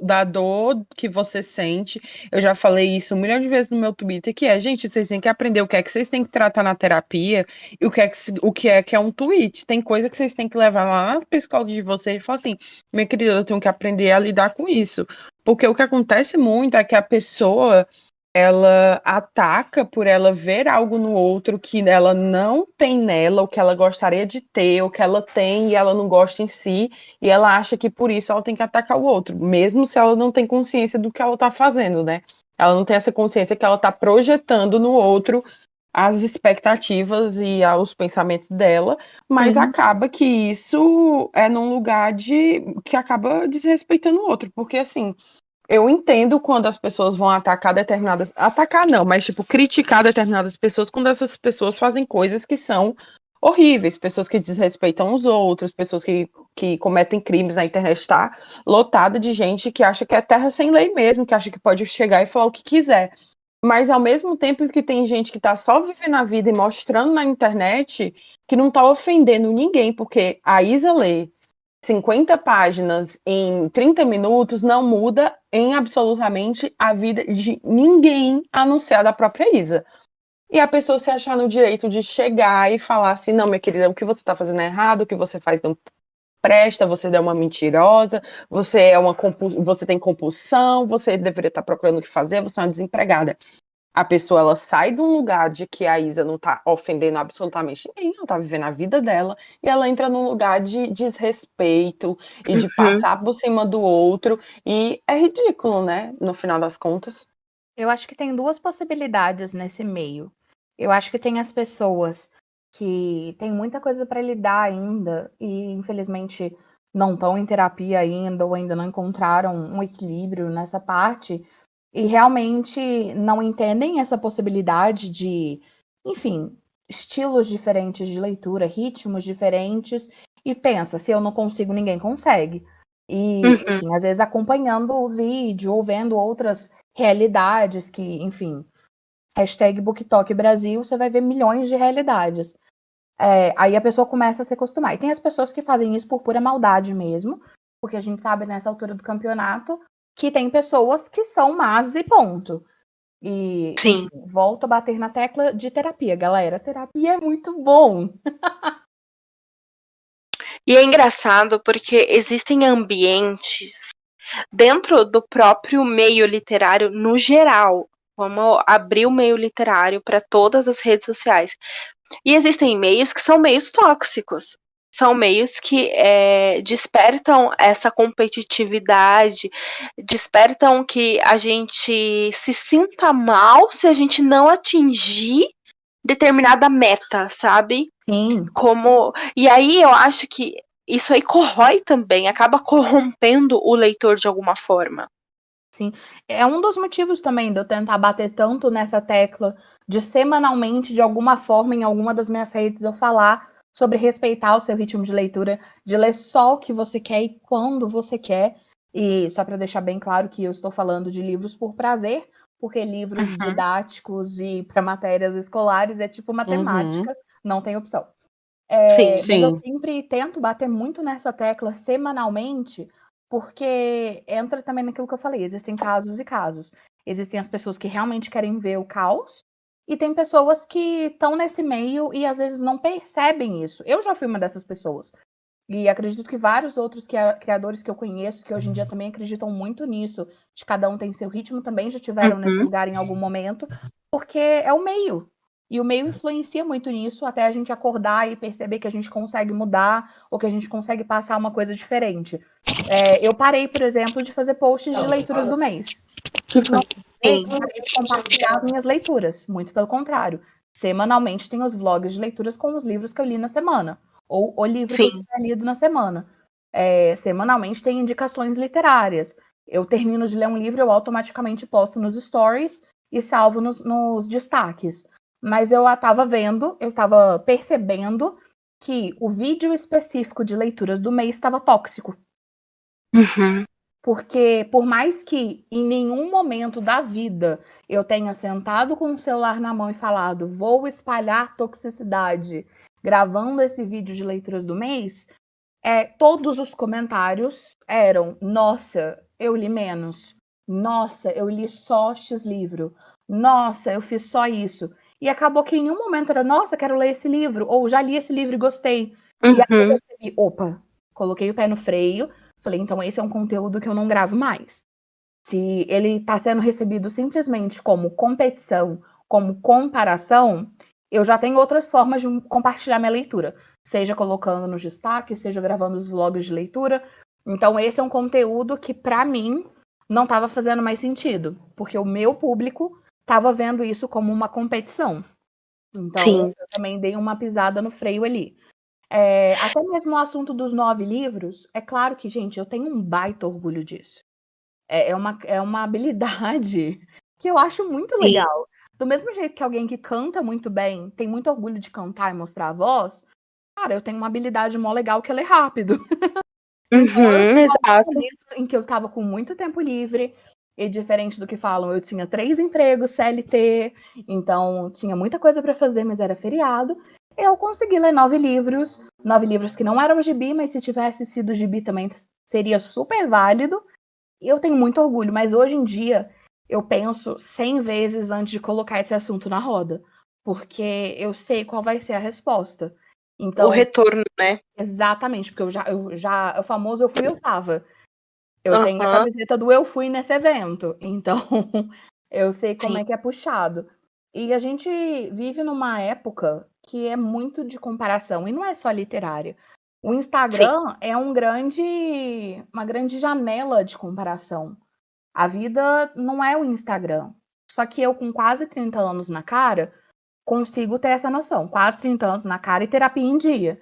da dor que você sente. Eu já falei isso um milhão de vezes no meu Twitter, que é, gente, vocês têm que aprender o que é que vocês têm que tratar na terapia e o que é um tweet. Tem coisa que vocês têm que levar lá na psicóloga de vocês e falar assim, minha querida, eu tenho que aprender a lidar com isso. Porque o que acontece muito é que a pessoa ela ataca por ela ver algo no outro que ela não tem nela, o que ela gostaria de ter, o que ela tem e ela não gosta em si, e ela acha que por isso ela tem que atacar o outro, mesmo se ela não tem consciência do que ela tá fazendo, né? Ela não tem essa consciência que ela tá projetando no outro as expectativas e os pensamentos dela, mas Sim. acaba que isso é num lugar de que acaba desrespeitando o outro, porque assim, eu entendo quando as pessoas vão atacar determinadas. Atacar não, mas tipo, criticar determinadas pessoas quando essas pessoas fazem coisas que são horríveis, pessoas que desrespeitam os outros, pessoas que cometem crimes na internet, está lotada de gente que acha que é terra sem lei mesmo, que acha que pode chegar e falar o que quiser. Mas ao mesmo tempo que tem gente que tá só vivendo a vida e mostrando na internet, que não tá ofendendo ninguém, porque a Isa lê 50 páginas em 30 minutos não muda em absolutamente a vida de ninguém, a não ser a da própria Isa. E a pessoa se achar no direito de chegar e falar assim, não, minha querida, o que você tá fazendo é errado, o que você faz não presta, você é uma mentirosa, você tem compulsão, você deveria estar procurando o que fazer, você é uma desempregada. A pessoa, ela sai de um lugar de que a Isa não tá ofendendo absolutamente ninguém, ela tá vivendo a vida dela, e ela entra num lugar de desrespeito e de passar por cima do outro, e é ridículo, né, no final das contas. Eu acho que tem duas possibilidades nesse meio. Eu acho que tem as pessoas que têm muita coisa para lidar ainda e, infelizmente, não estão em terapia ainda ou ainda não encontraram um equilíbrio nessa parte e realmente não entendem essa possibilidade de, enfim, estilos diferentes de leitura, ritmos diferentes e pensa, se eu não consigo, ninguém consegue. E, enfim, às vezes acompanhando o vídeo ou vendo outras realidades que, enfim, hashtag BookTok Brasil, você vai ver milhões de realidades. Aí a pessoa começa a se acostumar. E tem as pessoas que fazem isso por pura maldade mesmo, porque a gente sabe nessa altura do campeonato que tem pessoas que são más e ponto. E Sim. Enfim, volto a bater na tecla de terapia, galera. Terapia é muito bom. E é engraçado porque existem ambientes dentro do próprio meio literário no geral. Vamos abrir o meio literário para todas as redes sociais. E existem meios que são meios tóxicos. São meios que despertam essa competitividade, despertam que a gente se sinta mal se a gente não atingir determinada meta, sabe? Sim. E aí eu acho que isso aí corrói também, acaba corrompendo o leitor de alguma forma. Sim, é um dos motivos também de eu tentar bater tanto nessa tecla de semanalmente, de alguma forma, em alguma das minhas redes, eu falar sobre respeitar o seu ritmo de leitura, de ler só o que você quer e quando você quer. E só para deixar bem claro que eu estou falando de livros por prazer, porque livros didáticos e para matérias escolares é tipo matemática, não tem opção. Sim. Mas eu sempre tento bater muito nessa tecla semanalmente, porque entra também naquilo que eu falei, existem casos e casos. Existem as pessoas que realmente querem ver o caos, e tem pessoas que estão nesse meio e às vezes não percebem isso. Eu já fui uma dessas pessoas. E acredito que vários outros criadores que eu conheço, que hoje em dia também acreditam muito nisso, de cada um tem seu ritmo, também já tiveram nesse lugar em algum momento, porque é o meio. E o meio influencia muito nisso, até a gente acordar e perceber que a gente consegue mudar, ou que a gente consegue passar uma coisa diferente. Eu parei, por exemplo, de fazer posts de leituras do mês. Isso não Sim. parei de compartilhar as minhas leituras, muito pelo contrário. Semanalmente tem os vlogs de leituras com os livros que eu li na semana, ou o livro que eu tinha lido na semana. Semanalmente tem indicações literárias. Eu termino de ler um livro, eu automaticamente posto nos stories e salvo nos destaques. Mas eu estava percebendo que o vídeo específico de leituras do mês estava tóxico. Porque por mais que em nenhum momento da vida eu tenha sentado com o celular na mão e falado, vou espalhar toxicidade gravando esse vídeo de leituras do mês, todos os comentários eram, nossa, eu li menos. Nossa, eu li só X livro. Nossa, eu fiz só isso. E acabou que em nenhum momento era, nossa, quero ler esse livro, ou já li esse livro e gostei. E aí eu percebi, opa, coloquei o pé no freio, falei, então esse é um conteúdo que eu não gravo mais. Se ele está sendo recebido simplesmente como competição, como comparação, eu já tenho outras formas de compartilhar minha leitura. Seja colocando nos destaques, seja gravando os vlogs de leitura. Então esse é um conteúdo que, para mim, não estava fazendo mais sentido. Porque o meu público estava vendo isso como uma competição. Então eu também dei uma pisada no freio ali. Até mesmo o assunto dos 9 livros, é claro que, gente, eu tenho um baita orgulho disso. É uma habilidade que eu acho muito legal. Do mesmo jeito que alguém que canta muito bem, tem muito orgulho de cantar e mostrar a voz, cara, eu tenho uma habilidade mó legal que é ler rápido. Então, Exato. momento em que eu estava com muito tempo livre, E diferente do que falam, eu tinha 3 empregos CLT, então tinha muita coisa para fazer, mas era feriado. Eu consegui ler 9 livros que não eram gibi, mas se tivesse sido gibi também seria super válido. E eu tenho muito orgulho, mas hoje em dia eu penso 100 vezes antes de colocar esse assunto na roda, porque eu sei qual vai ser a resposta. Então, o retorno, né? exatamente, porque o famoso eu fui, eu tava. Eu tenho a Aham, camiseta do eu fui nesse evento, então eu sei como sim, é que é puxado. E a gente vive numa época que é muito de comparação, e não é só literária. O sim. Instagram é uma grande janela de comparação. A vida não é o Instagram. Só que eu, com quase 30 anos na cara, consigo ter essa noção. Quase 30 anos na cara e terapia em dia.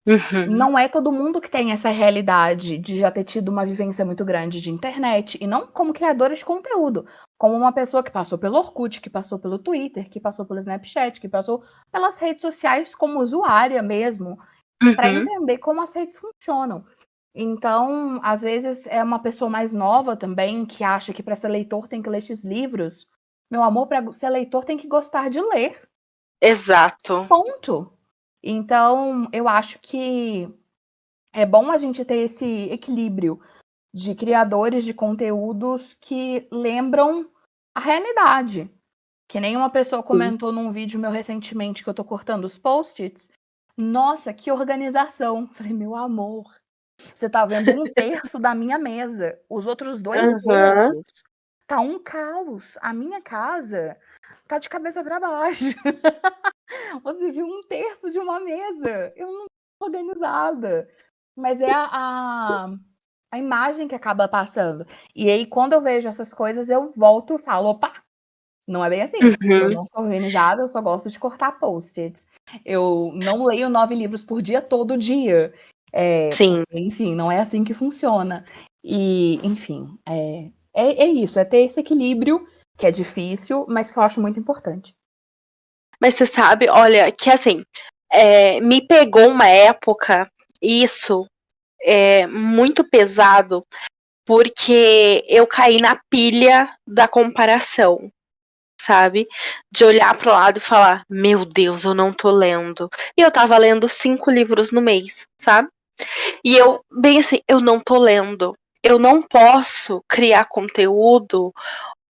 Uhum. Não é todo mundo que tem essa realidade de já ter tido uma vivência muito grande de internet, e não como criadora de conteúdo, como uma pessoa que passou pelo Orkut, que passou pelo Twitter, que passou pelo Snapchat, que passou pelas redes sociais como usuária mesmo, para Uhum. entender como as redes funcionam. Então, às vezes é uma pessoa mais nova também que acha que para ser leitor tem que ler esses livros. Meu amor, para ser leitor tem que gostar de ler. Exato. Ponto. Então, eu acho que é bom a gente ter esse equilíbrio de criadores de conteúdos que lembram a realidade. Que nem uma pessoa Sim. comentou num vídeo meu recentemente que eu tô cortando os post-its. Nossa, que organização. Falei, meu amor, você tá vendo 1/3 da minha mesa. Os outros 2/3 Aham. tá um caos. A minha casa tá de cabeça para baixo. Você viu 1/3 de uma mesa. Eu não tô organizada. Mas é a imagem que acaba passando. E aí, quando eu vejo essas coisas, eu volto e falo: opa, não é bem assim. Eu Uhum. não sou organizada, eu só gosto de cortar post-its. Eu não leio 9 livros por dia todo dia. Sim. Porque, enfim, não é assim que funciona. E, enfim, é isso, é ter esse equilíbrio que é difícil, mas que eu acho muito importante. Mas você sabe, olha, que assim, me pegou uma época, isso é muito pesado, porque eu caí na pilha da comparação, sabe? De olhar pro lado e falar, meu Deus, eu não tô lendo. E eu tava lendo 5 livros no mês, sabe? E eu, bem assim, eu não tô lendo. Eu não posso criar conteúdo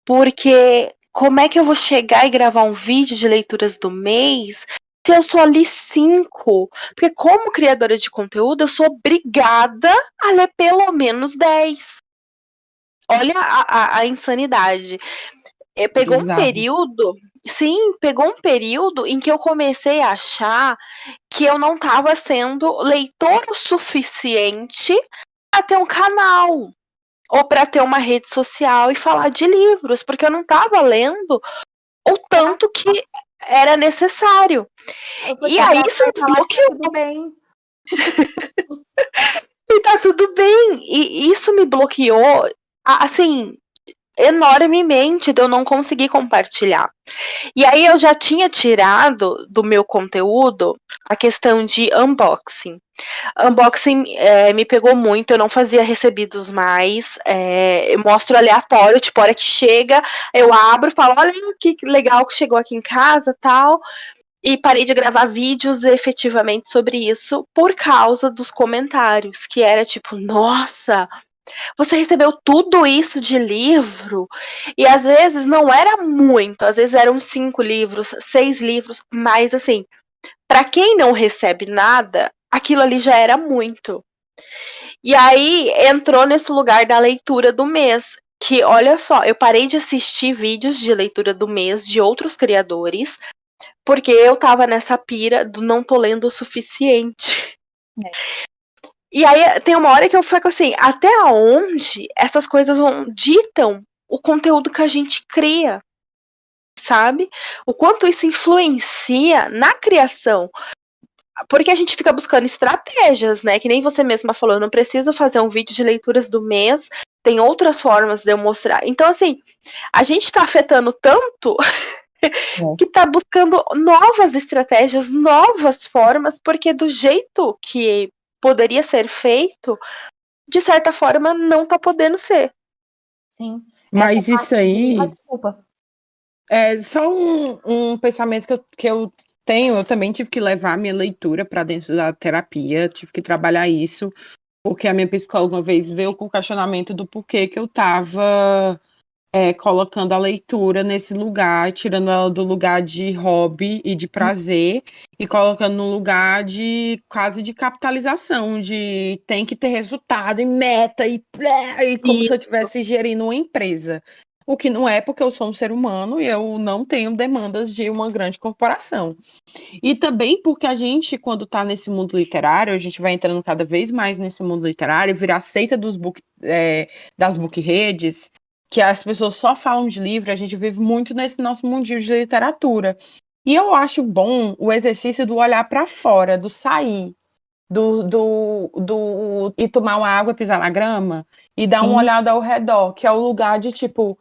porque como é que eu vou chegar e gravar um vídeo de leituras do mês se eu só li 5? Porque como criadora de conteúdo, eu sou obrigada a ler pelo menos 10. Olha a insanidade. Pegou um Bizarro. período, sim, pegou um período em que eu comecei a achar que eu não estava sendo leitor o suficiente para ter um canal ou para ter uma rede social e falar de livros, porque eu não estava lendo o tanto que era necessário. Eu vou E chegar aí e isso vai me falar que tá bloqueou. tudo bem. E tá tudo bem. E isso me bloqueou, assim, enormemente de eu não conseguir compartilhar. E aí eu já tinha tirado do meu conteúdo a questão de unboxing. Unboxing me pegou muito, eu não fazia recebidos mais, eu mostro aleatório, tipo, a hora que chega, eu abro, falo, olha que legal que chegou aqui em casa, tal, e parei de gravar vídeos efetivamente sobre isso por causa dos comentários, que era tipo, nossa, você recebeu tudo isso de livro? E às vezes não era muito, às vezes eram 5 livros, 6 livros, mas assim, para quem não recebe nada, aquilo ali já era muito. E aí entrou nesse lugar da leitura do mês, que olha só, eu parei de assistir vídeos de leitura do mês de outros criadores, porque eu tava nessa pira do não tô lendo o suficiente. É. E aí tem uma hora que eu fico assim, até onde essas coisas ditam o conteúdo que a gente cria, sabe? O quanto isso influencia na criação. Porque a gente fica buscando estratégias, né? Que nem você mesma falou, eu não preciso fazer um vídeo de leituras do mês, tem outras formas de eu mostrar. Então, assim, a gente tá afetando tanto que tá buscando novas estratégias, novas formas, porque do jeito que poderia ser feito, de certa forma, não tá podendo ser. Sim. Mas isso aí desculpa. é só um pensamento que eu tenho. Eu também tive que levar a minha leitura para dentro da terapia, tive que trabalhar isso, porque a minha psicóloga uma vez veio com o questionamento do porquê que eu estava colocando a leitura nesse lugar, tirando ela do lugar de hobby e de prazer e colocando no lugar de quase de capitalização, de tem que ter resultado e meta e como se eu estivesse gerindo uma empresa. O que não é, porque eu sou um ser humano e eu não tenho demandas de uma grande corporação. E também porque a gente, quando está nesse mundo literário, a gente vai entrando cada vez mais nesse mundo literário, virar seita das book redes, que as pessoas só falam de livro, a gente vive muito nesse nosso mundinho de literatura. E eu acho bom o exercício do olhar para fora, do sair, e tomar uma água, pisar na grama e dar uma olhada ao redor, que é o lugar de tipo.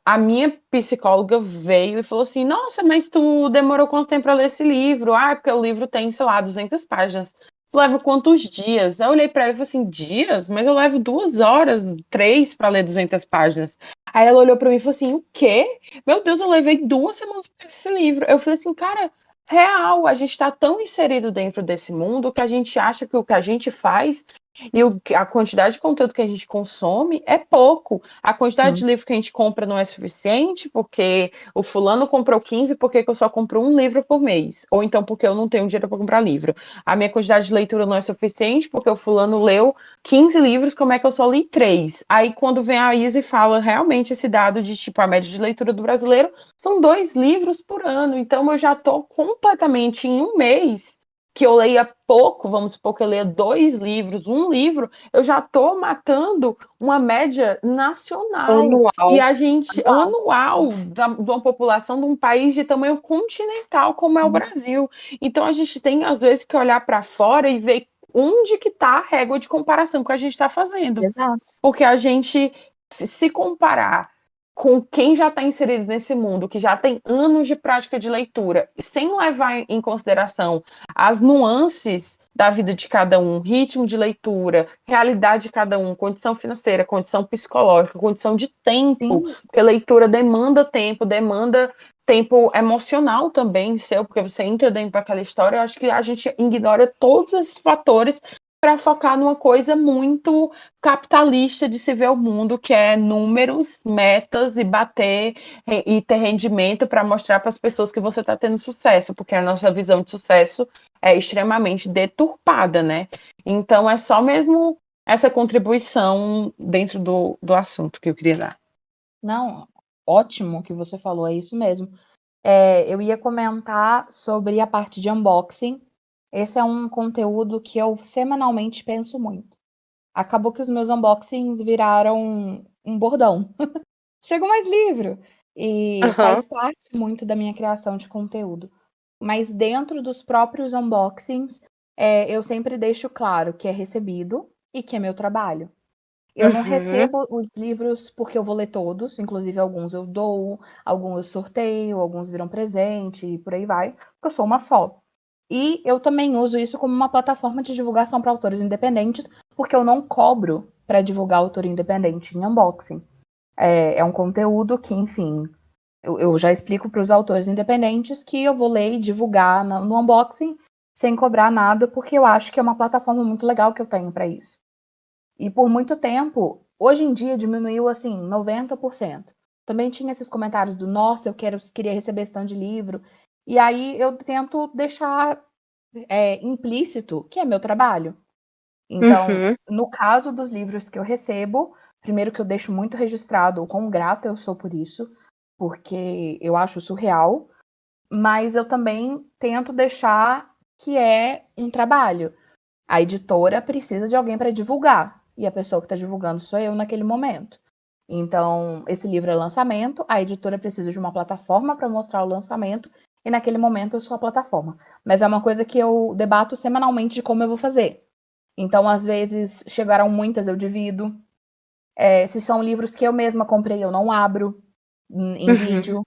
A minha psicóloga veio e falou assim: Nossa, mas tu demorou quanto tempo para ler esse livro? Ah, porque o livro tem, sei lá, 200 páginas. Tu leva quantos dias? Eu olhei para ela e falei assim: Dias? Mas eu levo 2 horas, 3 para ler 200 páginas. Aí ela olhou para mim e falou assim: O quê? Meu Deus, eu levei 2 semanas para esse livro. Eu falei assim: Cara, real, a gente está tão inserido dentro desse mundo que a gente acha que o que a gente faz e a quantidade de conteúdo que a gente consome é pouco. A quantidade de livro que a gente compra não é suficiente, porque o fulano comprou 15, por que eu só compro um livro por mês? Ou então porque eu não tenho dinheiro para comprar livro. A minha quantidade de leitura não é suficiente, porque o fulano leu 15 livros, como é que eu só li 3? Aí quando vem a Isa e fala realmente esse dado de tipo, a média de leitura do brasileiro são 2 livros por ano. Então eu já estou completamente em um mês que eu leia pouco, vamos supor que eu leia 2 livros, um livro, eu já estou matando uma média nacional. Anual. E a gente, anual, de uma população de um país de tamanho continental como é o Brasil. Então a gente tem, às vezes, que olhar para fora e ver onde que está a régua de comparação que a gente está fazendo. Exato. Porque a gente, se comparar com quem já está inserido nesse mundo, que já tem anos de prática de leitura, sem levar em consideração as nuances da vida de cada um, ritmo de leitura, realidade de cada um, condição financeira, condição psicológica, condição de tempo, porque leitura demanda tempo emocional também seu, porque você entra dentro daquela história. Eu acho que a gente ignora todos esses fatores para focar numa coisa muito capitalista de se ver o mundo, que é números, metas e bater e ter rendimento para mostrar para as pessoas que você está tendo sucesso, porque a nossa visão de sucesso é extremamente deturpada, né? Então é só mesmo essa contribuição dentro do assunto que eu queria dar. Não, ótimo que você falou, é isso mesmo. Eu ia comentar sobre a parte de unboxing. Esse é um conteúdo que eu semanalmente penso muito. Acabou que os meus unboxings viraram um bordão. Chegou mais livro! E faz parte muito da minha criação de conteúdo. Mas dentro dos próprios unboxings, eu sempre deixo claro que é recebido e que é meu trabalho. Eu não recebo os livros porque eu vou ler todos, inclusive alguns eu dou, alguns eu sorteio, alguns viram presente e por aí vai, porque eu sou uma só. E eu também uso isso como uma plataforma de divulgação para autores independentes, porque eu não cobro para divulgar autor independente em unboxing. É um conteúdo que, enfim, eu já explico para os autores independentes que eu vou ler e divulgar no unboxing sem cobrar nada, porque eu acho que é uma plataforma muito legal que eu tenho para isso. E por muito tempo, hoje em dia diminuiu assim, 90%. Também tinha esses comentários do nossa, queria receber esse tanto de livro. E aí eu tento deixar implícito que é meu trabalho. Então, no caso dos livros que eu recebo, primeiro que eu deixo muito registrado o quão grata eu sou por isso, porque eu acho surreal, mas eu também tento deixar que é um trabalho. A editora precisa de alguém para divulgar, e a pessoa que está divulgando sou eu naquele momento. Então, esse livro é lançamento, a editora precisa de uma plataforma para mostrar o lançamento, e naquele momento eu sou a plataforma. Mas é uma coisa que eu debato semanalmente de como eu vou fazer. Então, às vezes, chegaram muitas, eu divido. Se são livros que eu mesma comprei, eu não abro em vídeo.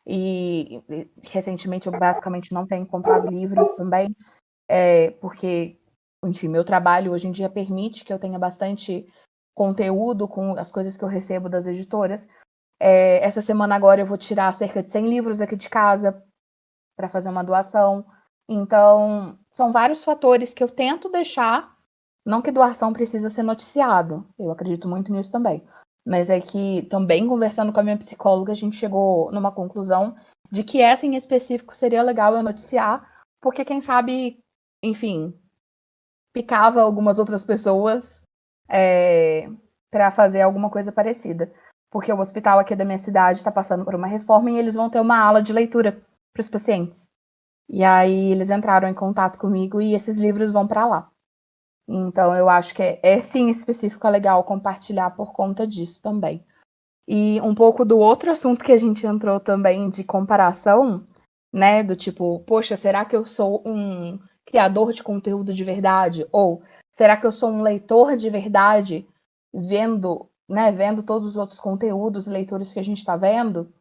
E recentemente eu basicamente não tenho comprado livro também, porque, enfim, meu trabalho hoje em dia permite que eu tenha bastante conteúdo com as coisas que eu recebo das editoras. Essa semana agora eu vou tirar cerca de 100 livros aqui de casa para fazer uma doação. Então, são vários fatores que eu tento deixar, não que doação precisa ser noticiado, eu acredito muito nisso também, mas é que também conversando com a minha psicóloga, a gente chegou numa conclusão de que essa em específico seria legal eu noticiar, porque quem sabe, enfim, picava algumas outras pessoas para fazer alguma coisa parecida. Porque o hospital aqui da minha cidade está passando por uma reforma e eles vão ter uma aula de leitura para os pacientes. E aí eles entraram em contato comigo e esses livros vão para lá. Então eu acho que esse em específico é legal compartilhar por conta disso também. E um pouco do outro assunto que a gente entrou também de comparação, né, do tipo, poxa, será que eu sou um criador de conteúdo de verdade? Ou será que eu sou um leitor de verdade, vendo todos os outros conteúdos, leitores que a gente está vendo?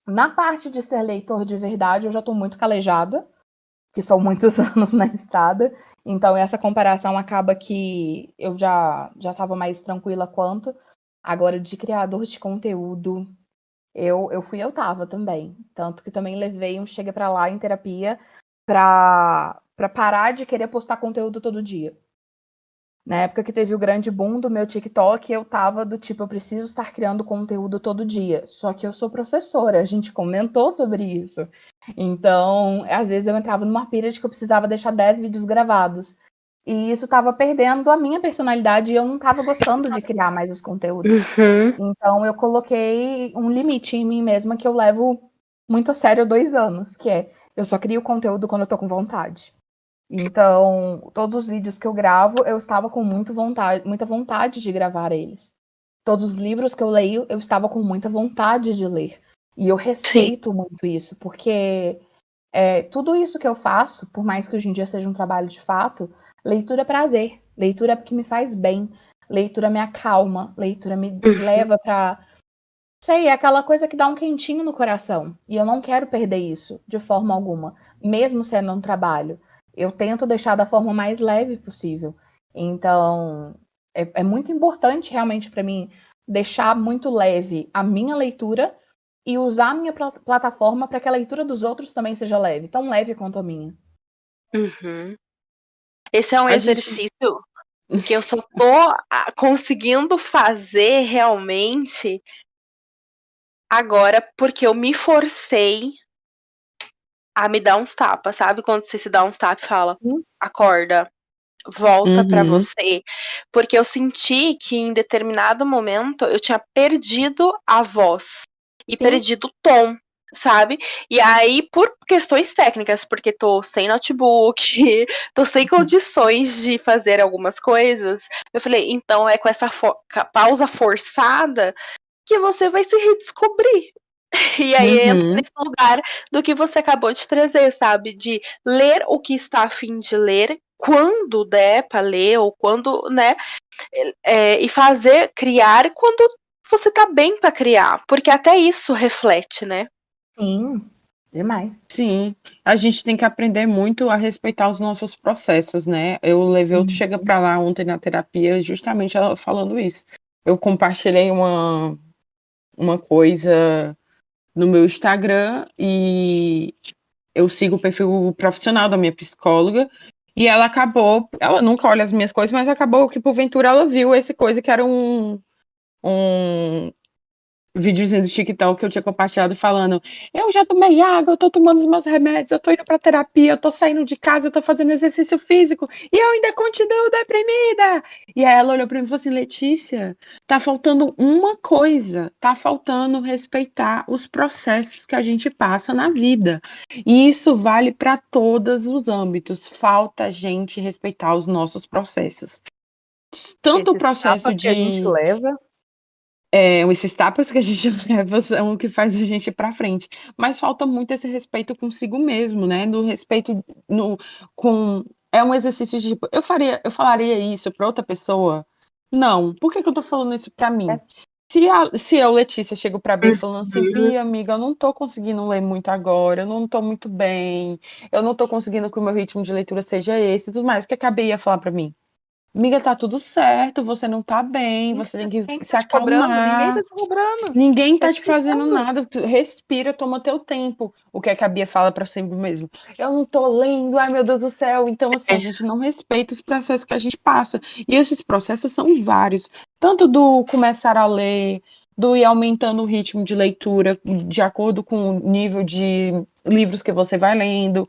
Na parte de ser leitor de verdade, eu já estou muito calejada, que são muitos anos na estrada, então essa comparação acaba que eu já estava mais tranquila quanto. Agora, de criador de conteúdo, eu tava também. Tanto que também levei um chega pra lá em terapia pra parar de querer postar conteúdo todo dia. Na época que teve o grande boom do meu TikTok, eu tava do tipo, eu preciso estar criando conteúdo todo dia. Só que eu sou professora, a gente comentou sobre isso. Então, às vezes eu entrava numa pira de que eu precisava deixar 10 vídeos gravados. E isso tava perdendo a minha personalidade e eu não tava gostando de criar mais os conteúdos. Então, eu coloquei um limite em mim mesma que eu levo muito a sério há 2 anos, que é, eu só crio conteúdo quando eu tô com vontade. Então, todos os vídeos que eu gravo, eu estava com muita vontade de gravar eles. Todos os livros que eu leio, eu estava com muita vontade de ler. E eu respeito muito isso, porque tudo isso que eu faço, por mais que hoje em dia seja um trabalho de fato, leitura é prazer, leitura é porque me faz bem, leitura me acalma, leitura me leva pra... Sei, é aquela coisa que dá um quentinho no coração. E eu não quero perder isso, de forma alguma, mesmo sendo um trabalho. Eu tento deixar da forma mais leve possível. Então, é muito importante realmente para mim deixar muito leve a minha leitura e usar a minha plataforma para que a leitura dos outros também seja leve, tão leve quanto a minha. Esse é um exercício que eu só tô conseguindo fazer realmente agora porque eu me forcei a me dar uns tapas, sabe? Quando você se dá uns tapas e fala, acorda, volta pra você. Porque eu senti que em determinado momento eu tinha perdido a voz e perdido o tom, sabe? E aí, por questões técnicas, porque tô sem notebook, tô sem condições de fazer algumas coisas, eu falei, então é com essa pausa forçada que você vai se redescobrir. E aí entra nesse lugar do que você acabou de trazer, sabe? De ler o que está a fim de ler, quando der para ler, ou quando, né? E criar quando você tá bem para criar. Porque até isso reflete, né? Sim, demais. Sim, a gente tem que aprender muito a respeitar os nossos processos, né? Eu levei outro chega para lá ontem na terapia, justamente ela falando isso. Eu compartilhei uma coisa no meu Instagram e eu sigo o perfil profissional da minha psicóloga e ela nunca olha as minhas coisas, mas acabou que porventura ela viu esse coisa que era um videozinho do TikTok que eu tinha compartilhado falando, eu já tomei água, eu tô tomando os meus remédios, eu tô indo pra terapia, eu tô saindo de casa, eu tô fazendo exercício físico e eu ainda continuo deprimida. E aí ela olhou pra mim e falou assim, Letícia, tá faltando uma coisa, tá faltando respeitar os processos que a gente passa na vida. E isso vale para todos os âmbitos, falta a gente respeitar os nossos processos. Tanto o processo que a gente leva... esses tapas que a gente leva são o que faz a gente ir pra frente. Mas falta muito esse respeito consigo mesmo, né? No respeito é um exercício de tipo, eu falaria isso pra outra pessoa? Não. Por que eu tô falando isso pra mim? Se eu, Letícia, chego pra Bia falando assim, Bia, amiga, eu não tô conseguindo ler muito agora, eu não tô muito bem, eu não tô conseguindo que o meu ritmo de leitura seja esse e tudo mais, o que a Bia ia falar pra mim? amiga, tá tudo certo, você não tá bem, você tem Ninguém que se tá te cobrando, ninguém acalmar. tá te cobrando. Ninguém Tá tá te te fazendo dizendo. nada, tu respira, toma teu tempo. O que é que a Bia fala pra sempre mesmo? Eu não tô lendo, ai meu Deus do céu. Então, assim, a gente não respeita os processos que a gente passa. E esses processos são vários. Tanto do começar a ler, do ir aumentando o ritmo de leitura de acordo com o nível de livros que você vai lendo.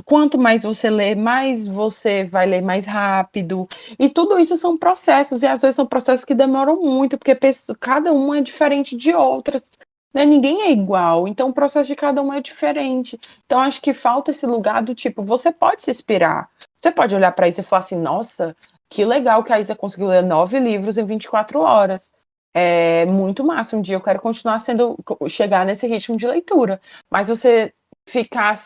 Quanto mais você lê, mais você vai ler mais rápido. E tudo isso são processos, e às vezes são processos que demoram muito, porque cada um é diferente de outras, né? Ninguém é igual, então o processo de cada um é diferente. Então acho que falta esse lugar do tipo, você pode se inspirar, você pode olhar para isso e falar assim, nossa, que legal que a Isa conseguiu ler 9 livros em 24 horas. É muito massa, um dia eu quero continuar chegar nesse ritmo de leitura, mas você ficar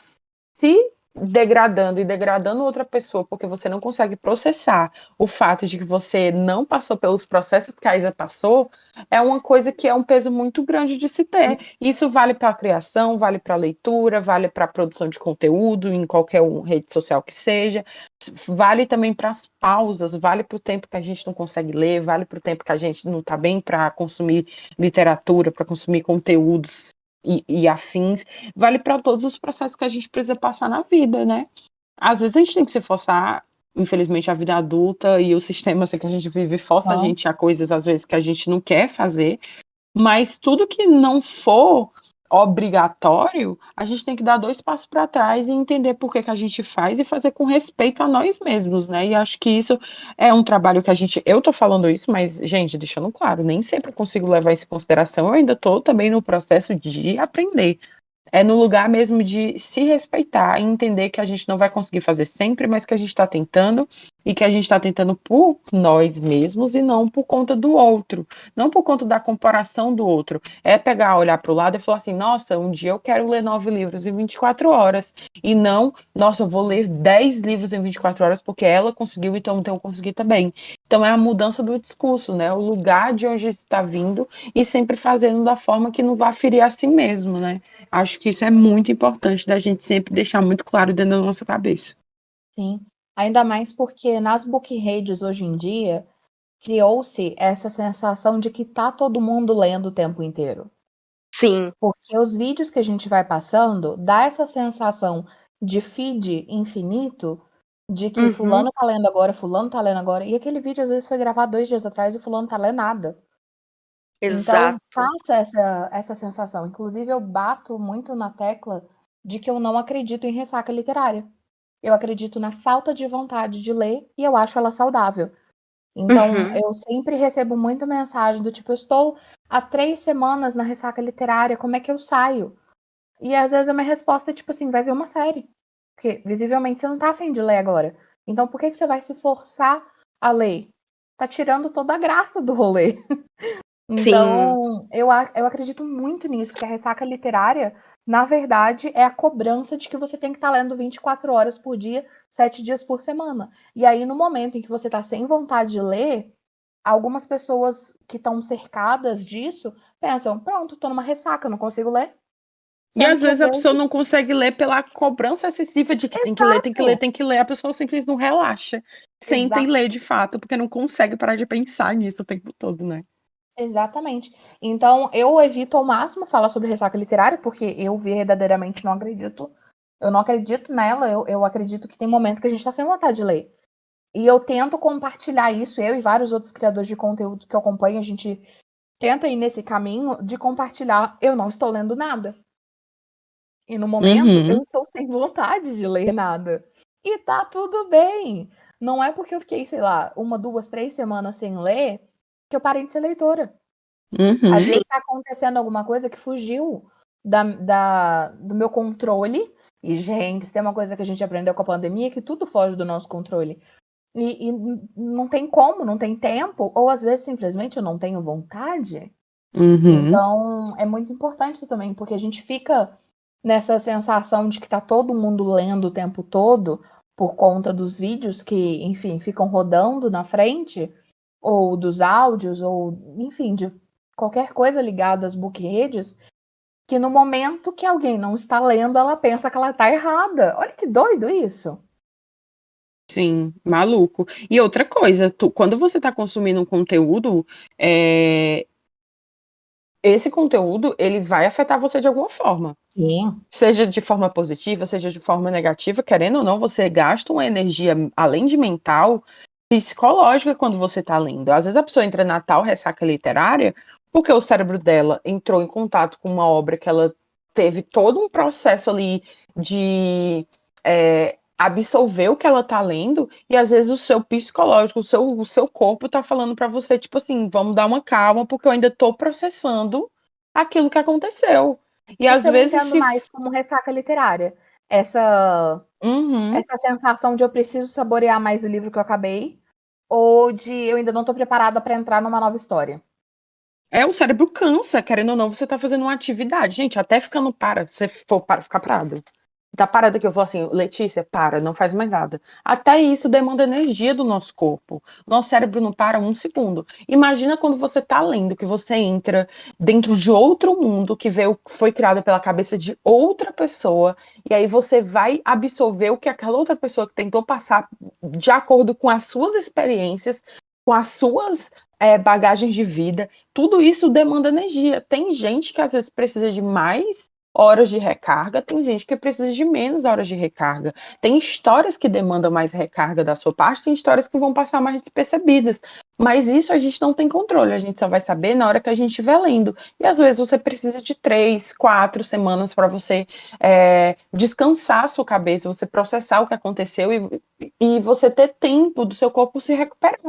se degradando e degradando outra pessoa porque você não consegue processar o fato de que você não passou pelos processos que a Isa passou, é uma coisa que é um peso muito grande de se ter. Isso vale para a criação, vale para a leitura, vale para a produção de conteúdo em qualquer rede social que seja, vale também para as pausas, vale para o tempo que a gente não consegue ler, vale para o tempo que a gente não está bem para consumir literatura, para consumir conteúdos e afins, vale para todos os processos que a gente precisa passar na vida, né? Às vezes a gente tem que se forçar, infelizmente a vida adulta e o sistema assim, que a gente vive força a gente a coisas às vezes que a gente não quer fazer, mas tudo que não for obrigatório, a gente tem que dar 2 passos para trás e entender por que a gente faz e fazer com respeito a nós mesmos, né? E acho que isso é um trabalho que eu tô falando isso, mas, gente, deixando claro, nem sempre eu consigo levar isso em consideração, eu ainda tô também no processo de aprender. É no lugar mesmo de se respeitar e entender que a gente não vai conseguir fazer sempre, mas que a gente está tentando e que a gente está tentando por nós mesmos e não por conta do outro, não por conta da comparação do outro. É pegar, olhar para o lado e falar assim: nossa, um dia eu quero ler 9 livros em 24 horas, e não, nossa, eu vou ler 10 livros em 24 horas porque ela conseguiu, então eu consegui também. Então é a mudança do discurso, né? O lugar de onde está vindo e sempre fazendo da forma que não vá ferir a si mesmo, né? Acho que isso é muito importante da gente sempre deixar muito claro dentro da nossa cabeça. Sim, ainda mais porque nas book redes hoje em dia criou-se essa sensação de que tá todo mundo lendo o tempo inteiro. Sim. Porque os vídeos que a gente vai passando dá essa sensação de feed infinito, de que fulano tá lendo agora, e aquele vídeo às vezes foi gravado 2 dias atrás e fulano tá lendo nada. Então Exato. passa essa sensação. Inclusive eu bato muito na tecla de que eu não acredito em ressaca literária. Eu acredito na falta de vontade de ler e eu acho ela saudável. Então, Uhum. eu sempre recebo muita mensagem do tipo: "Eu estou há 3 semanas na ressaca literária, como é que eu saio?". E às vezes a minha resposta é tipo assim: "Vai ver uma série", porque visivelmente você não tá a fim de ler agora. Então por que que você vai se forçar a ler? Tá tirando toda a graça do rolê. Sim. Então, eu acredito muito nisso, que a ressaca literária, na verdade, é a cobrança de que você tem que estar lendo 24 horas por dia, 7 dias por semana. E aí, no momento em que você está sem vontade de ler, algumas pessoas que estão cercadas disso pensam: pronto, estou numa ressaca, não consigo ler. E Sendo às que às vezes a vezes. pessoa não consegue ler pela cobrança excessiva de que tem que ler, tem que ler, Exato! tem que ler. A pessoa simplesmente não relaxa. Senta e lê de fato, porque não consegue parar de pensar nisso o tempo todo, né? Exatamente. Então, eu evito ao máximo falar sobre ressaca literária, porque eu verdadeiramente não acredito. Eu não acredito nela, eu acredito que tem momento que a gente está sem vontade de ler. E eu tento compartilhar isso, eu e vários outros criadores de conteúdo que eu acompanho, a gente tenta ir nesse caminho de compartilhar. Eu não estou lendo nada. E no momento, eu Uhum. estou sem vontade de ler nada. E tá tudo bem. Não é porque eu fiquei, sei lá, 1, 2, 3 semanas sem ler que eu parei de ser leitora. Uhum. Às Sim. vezes tá acontecendo alguma coisa que fugiu do meu controle. E, gente, se tem uma coisa que a gente aprendeu com a pandemia, é que tudo foge do nosso controle. E não tem como, não tem tempo, ou às vezes simplesmente eu não tenho vontade. Uhum. Então, é muito importante isso também, porque a gente fica nessa sensação de que tá todo mundo lendo o tempo todo, por conta dos vídeos que, enfim, ficam rodando na frente, ou dos áudios, ou, enfim, de qualquer coisa ligada às book redes, que no momento que alguém não está lendo, ela pensa que ela tá errada. Olha que doido isso. Sim, maluco. E outra coisa, quando você está consumindo um conteúdo, esse conteúdo, ele vai afetar você de alguma forma. Sim. Seja de forma positiva, seja de forma negativa, querendo ou não, você gasta uma energia, além de mental, psicológica quando você está lendo. Às vezes a pessoa entra na tal ressaca literária porque o cérebro dela entrou em contato com uma obra que ela teve todo um processo ali de absorver o que ela está lendo, e às vezes o seu psicológico, o seu corpo está falando para você, tipo assim, vamos dar uma calma, porque eu ainda estou processando aquilo que aconteceu. E às Isso eu vezes entendo mais como ressaca literária. Essa sensação de eu preciso saborear mais o livro que eu acabei, ou de eu ainda não estou preparada para entrar numa nova história. O cérebro cansa, querendo ou não, você tá fazendo uma atividade. Gente, até ficando se for para ficar parado. Tá parada que eu vou assim, Letícia, para, não faz mais nada. Até isso demanda energia do nosso corpo. Nosso cérebro não para um segundo. Imagina quando você tá lendo, que você entra dentro de outro mundo que foi criado pela cabeça de outra pessoa, e aí você vai absorver o que aquela outra pessoa que tentou passar de acordo com as suas experiências, com as suas bagagens de vida. Tudo isso demanda energia. Tem gente que às vezes precisa de mais horas de recarga, tem gente que precisa de menos horas de recarga. Tem histórias que demandam mais recarga da sua parte, tem histórias que vão passar mais despercebidas. Mas isso a gente não tem controle, a gente só vai saber na hora que a gente estiver lendo. E às vezes você precisa de 3, 4 semanas para você descansar a sua cabeça, você processar o que aconteceu e você ter tempo do seu corpo se recuperar.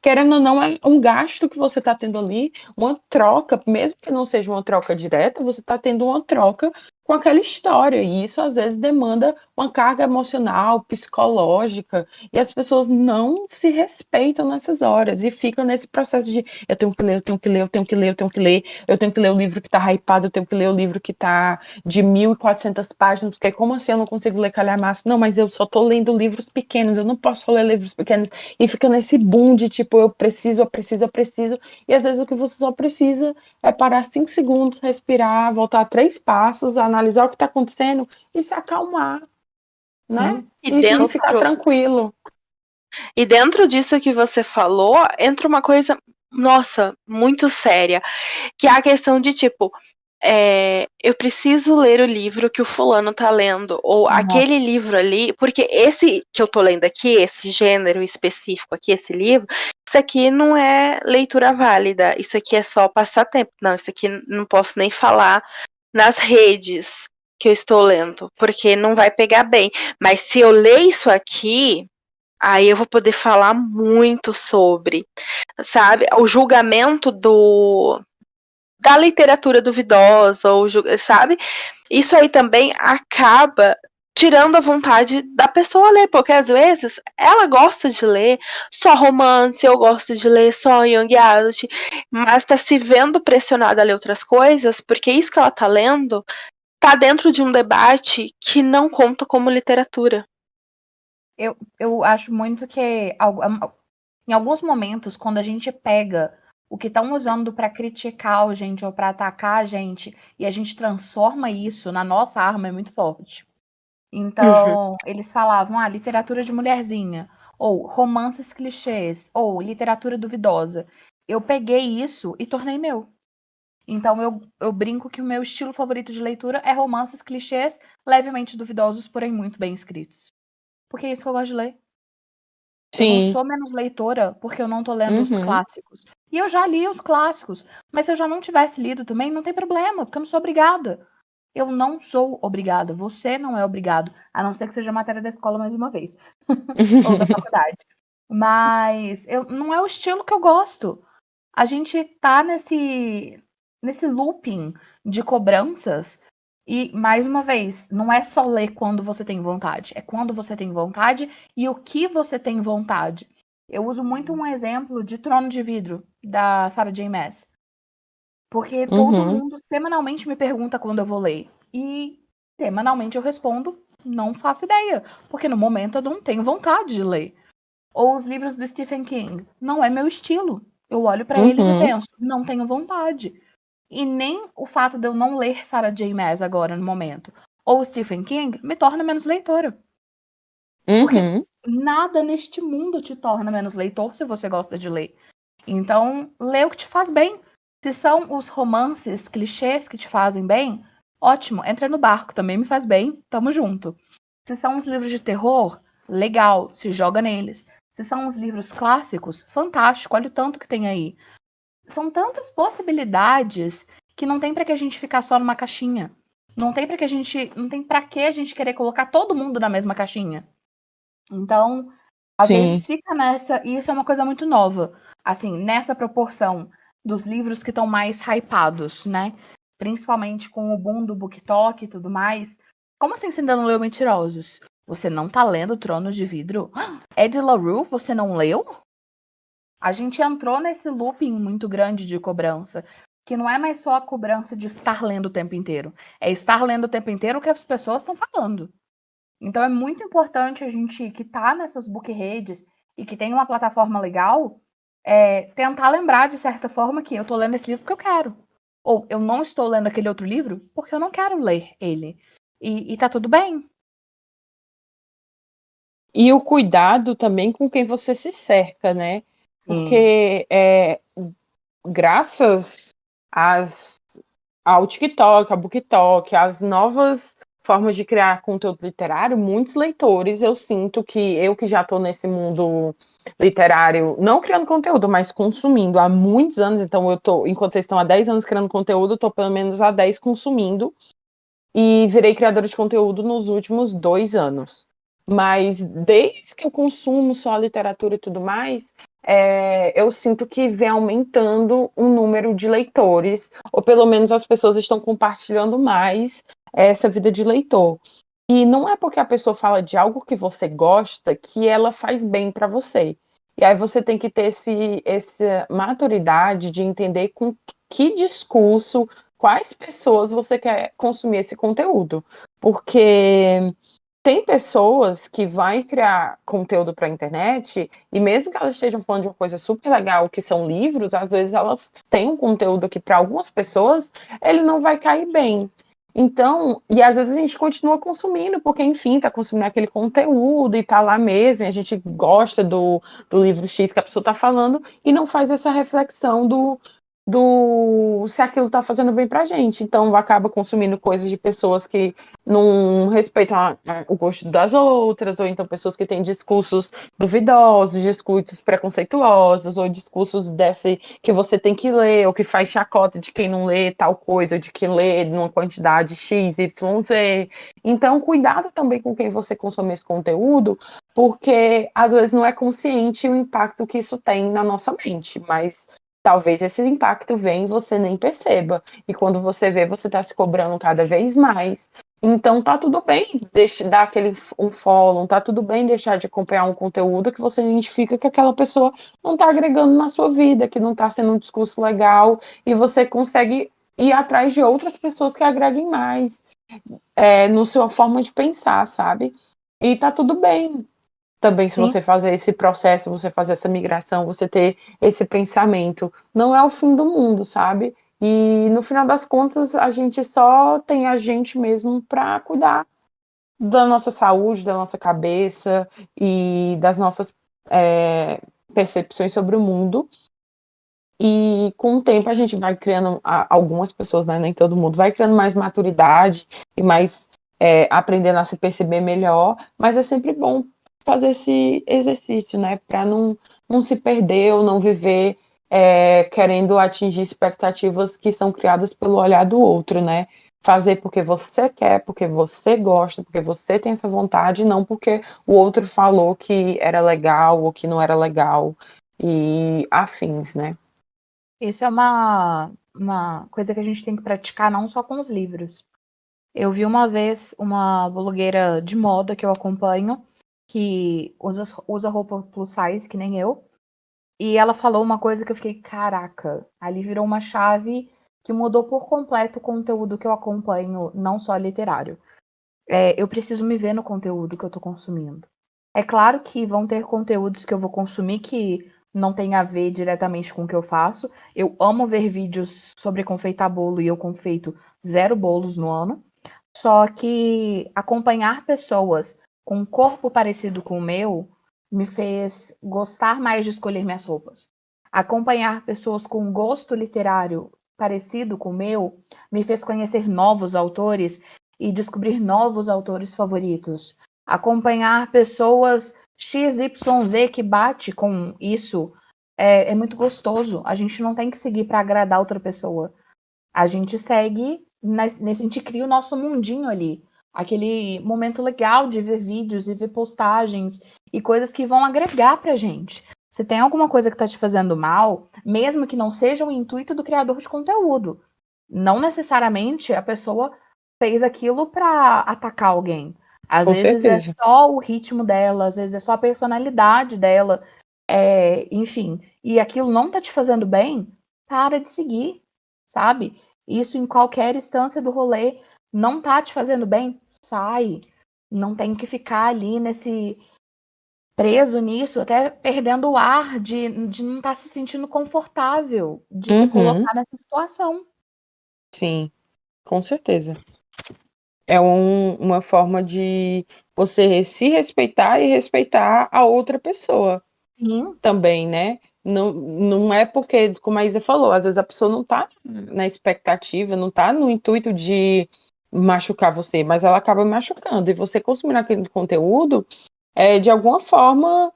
Querendo ou não, é um gasto que você está tendo ali, uma troca, mesmo que não seja uma troca direta, você está tendo uma troca com aquela história, e isso às vezes demanda uma carga emocional, psicológica, e as pessoas não se respeitam nessas horas, e ficam nesse processo de eu tenho que ler, eu tenho que ler, eu tenho que ler, eu tenho que ler, eu tenho que ler o livro que está hypado, eu tenho que ler o livro que está de 1.400 páginas, porque como assim eu não consigo ler calhamaço? Não, mas eu só estou lendo livros pequenos, eu não posso ler livros pequenos, e fica nesse boom de tipo, eu preciso, e às vezes o que você só precisa é parar 5 segundos, respirar, voltar 3 passos, analisar o que está acontecendo e se acalmar, né? E ficar tranquilo. E dentro disso que você falou, entra uma coisa, nossa, muito séria, que é a questão de tipo, eu preciso ler o livro que o fulano tá lendo, ou aquele livro ali, porque esse que eu tô lendo aqui, esse gênero específico aqui, esse livro, isso aqui não é leitura válida, isso aqui é só passatempo. Não, isso aqui não posso nem falar nas redes que eu estou lendo, porque não vai pegar bem. Mas se eu ler isso aqui, aí eu vou poder falar muito sobre, sabe, o julgamento da literatura duvidosa, ou sabe? Isso aí também acaba tirando a vontade da pessoa ler, porque às vezes ela gosta de ler só romance, eu gosto de ler só young adult, mas tá se vendo pressionada a ler outras coisas, porque isso que ela tá lendo tá dentro de um debate que não conta como literatura. Eu acho muito que em alguns momentos, quando a gente pega o que estão usando para criticar a gente ou para atacar a gente, e a gente transforma isso na nossa arma, é muito forte. Então, eles falavam, literatura de mulherzinha, ou romances clichês, ou literatura duvidosa. Eu peguei isso e tornei meu. Então, eu brinco que o meu estilo favorito de leitura é romances clichês, levemente duvidosos, porém muito bem escritos. Porque é isso que eu gosto de ler. Sim. Eu não sou menos leitora porque eu não tô lendo os clássicos. E eu já li os clássicos. Mas se eu já não tivesse lido também, não tem problema, porque eu não sou obrigada. Eu não sou obrigada. Você não é obrigado. A não ser que seja matéria da escola mais uma vez. Ou da faculdade. Mas não é o estilo que eu gosto. A gente tá nesse looping de cobranças. E, mais uma vez, não é só ler quando você tem vontade. É quando você tem vontade e o que você tem vontade. Eu uso muito um exemplo de Trono de Vidro, da Sarah J. Maas. Porque todo mundo semanalmente me pergunta quando eu vou ler. E semanalmente eu respondo, não faço ideia. Porque no momento eu não tenho vontade de ler. Ou os livros do Stephen King. Não é meu estilo. Eu olho para eles e penso, não tenho vontade. E nem o fato de eu não ler Sarah J. Maas agora, no momento, ou Stephen King, me torna menos leitora. Uhum. Nada neste mundo te torna menos leitor se você gosta de ler. Então, lê o que te faz bem. Se são os romances, clichês que te fazem bem, ótimo, entra no barco, também me faz bem, tamo junto. Se são os livros de terror, legal, se joga neles. Se são os livros clássicos, fantástico, olha o tanto que tem aí. São tantas possibilidades que não tem pra que a gente ficar só numa caixinha. Não tem pra que a gente querer colocar todo mundo na mesma caixinha. Então, às Sim. vezes fica nessa, e isso é uma coisa muito nova, assim, nessa proporção dos livros que estão mais hypados, né? Principalmente com o boom do BookTok e tudo mais. Como assim você ainda não leu Mentirosos? Você não tá lendo Tronos de Vidro? Ed LaRue, você não leu? A gente entrou nesse looping muito grande de cobrança, que não é mais só a cobrança de estar lendo o tempo inteiro, é estar lendo o tempo inteiro o que as pessoas estão falando. Então é muito importante a gente que está nessas book redes e que tem uma plataforma legal, tentar lembrar de certa forma que eu estou lendo esse livro porque eu quero. Ou eu não estou lendo aquele outro livro porque eu não quero ler ele. E tá tudo bem. E o cuidado também com quem você se cerca, né? Porque graças ao TikTok, ao BookTok, às novas formas de criar conteúdo literário, muitos leitores, eu sinto que eu que já estou nesse mundo literário, não criando conteúdo, mas consumindo há muitos anos, então enquanto vocês estão há 10 anos criando conteúdo, eu estou pelo menos há 10 consumindo, e virei criadora de conteúdo nos últimos 2 anos. Mas desde que eu consumo só literatura e tudo mais, eu sinto que vem aumentando o número de leitores, ou pelo menos as pessoas estão compartilhando mais essa vida de leitor. E não é porque a pessoa fala de algo que você gosta que ela faz bem para você. E aí você tem que ter essa maturidade de entender com que discurso, quais pessoas você quer consumir esse conteúdo. Porque tem pessoas que vão criar conteúdo para a internet e mesmo que elas estejam falando de uma coisa super legal, que são livros, às vezes elas têm um conteúdo que para algumas pessoas ele não vai cair bem. Então, e às vezes a gente continua consumindo, porque enfim, está consumindo aquele conteúdo e está lá mesmo, e a gente gosta do livro X que a pessoa está falando e não faz essa reflexão do se aquilo está fazendo bem pra gente. Então acaba consumindo coisas de pessoas que não respeitam o gosto das outras, ou então pessoas que têm discursos duvidosos, discursos preconceituosos, ou discursos desse que você tem que ler, ou que faz chacota de quem não lê tal coisa, ou de quem lê numa quantidade X, Y, Z. Então, cuidado também com quem você consome esse conteúdo, porque às vezes não é consciente o impacto que isso tem na nossa mente, mas talvez esse impacto venha e você nem perceba. E quando você vê, você está se cobrando cada vez mais. Então tá tudo bem dar aquele um follow, tá tudo bem deixar de acompanhar um conteúdo que você identifica que aquela pessoa não está agregando na sua vida, que não está sendo um discurso legal, e você consegue ir atrás de outras pessoas que agreguem mais no sua forma de pensar, sabe? E tá tudo bem também se Sim. você fazer esse processo, você fazer essa migração, você ter esse pensamento. Não é o fim do mundo, sabe? E no final das contas, a gente só tem a gente mesmo para cuidar da nossa saúde, da nossa cabeça e das nossas percepções sobre o mundo. E com o tempo a gente vai criando, algumas pessoas, né, nem todo mundo, vai criando mais maturidade e mais aprendendo a se perceber melhor, mas é sempre bom fazer esse exercício, né, para não se perder ou não viver querendo atingir expectativas que são criadas pelo olhar do outro, né, fazer porque você quer, porque você gosta, porque você tem essa vontade, não porque o outro falou que era legal ou que não era legal e afins, né. Isso é uma coisa que a gente tem que praticar não só com os livros. Eu vi uma vez uma blogueira de moda que eu acompanho, que usa roupa plus size, que nem eu, e ela falou uma coisa que eu fiquei, caraca, ali virou uma chave que mudou por completo o conteúdo que eu acompanho, não só literário. Eu preciso me ver no conteúdo que eu tô consumindo. É claro que vão ter conteúdos que eu vou consumir que não tem a ver diretamente com o que eu faço. Eu amo ver vídeos sobre confeitar bolo e eu confeito 0 bolos no ano. Só que acompanhar pessoas com um corpo parecido com o meu me fez gostar mais de escolher minhas roupas. Acompanhar pessoas com um gosto literário parecido com o meu me fez conhecer novos autores e descobrir novos autores favoritos. Acompanhar pessoas XYZ que bate com isso é muito gostoso. A gente não tem que seguir para agradar outra pessoa. A gente segue, a gente cria o nosso mundinho ali. Aquele momento legal de ver vídeos e ver postagens e coisas que vão agregar pra gente. Se tem alguma coisa que tá te fazendo mal, mesmo que não seja o intuito do criador de conteúdo, não necessariamente a pessoa fez aquilo pra atacar alguém. Às Com vezes é certeza. só o ritmo dela, às vezes é só a personalidade dela, enfim. E aquilo não tá te fazendo bem, para de seguir, sabe? Isso em qualquer instância do rolê. Não tá te fazendo bem? Sai. Não tem que ficar ali preso nisso, até perdendo o ar de não estar se sentindo confortável de se Uhum, colocar nessa situação. sim, com certeza. É uma forma de você se respeitar e respeitar a outra pessoa Sim, também, né? Não, não é porque, como a Isa falou, às vezes a pessoa não tá na expectativa, não tá no intuito de machucar você, mas ela acaba machucando. E você consumindo aquele conteúdo, de alguma forma,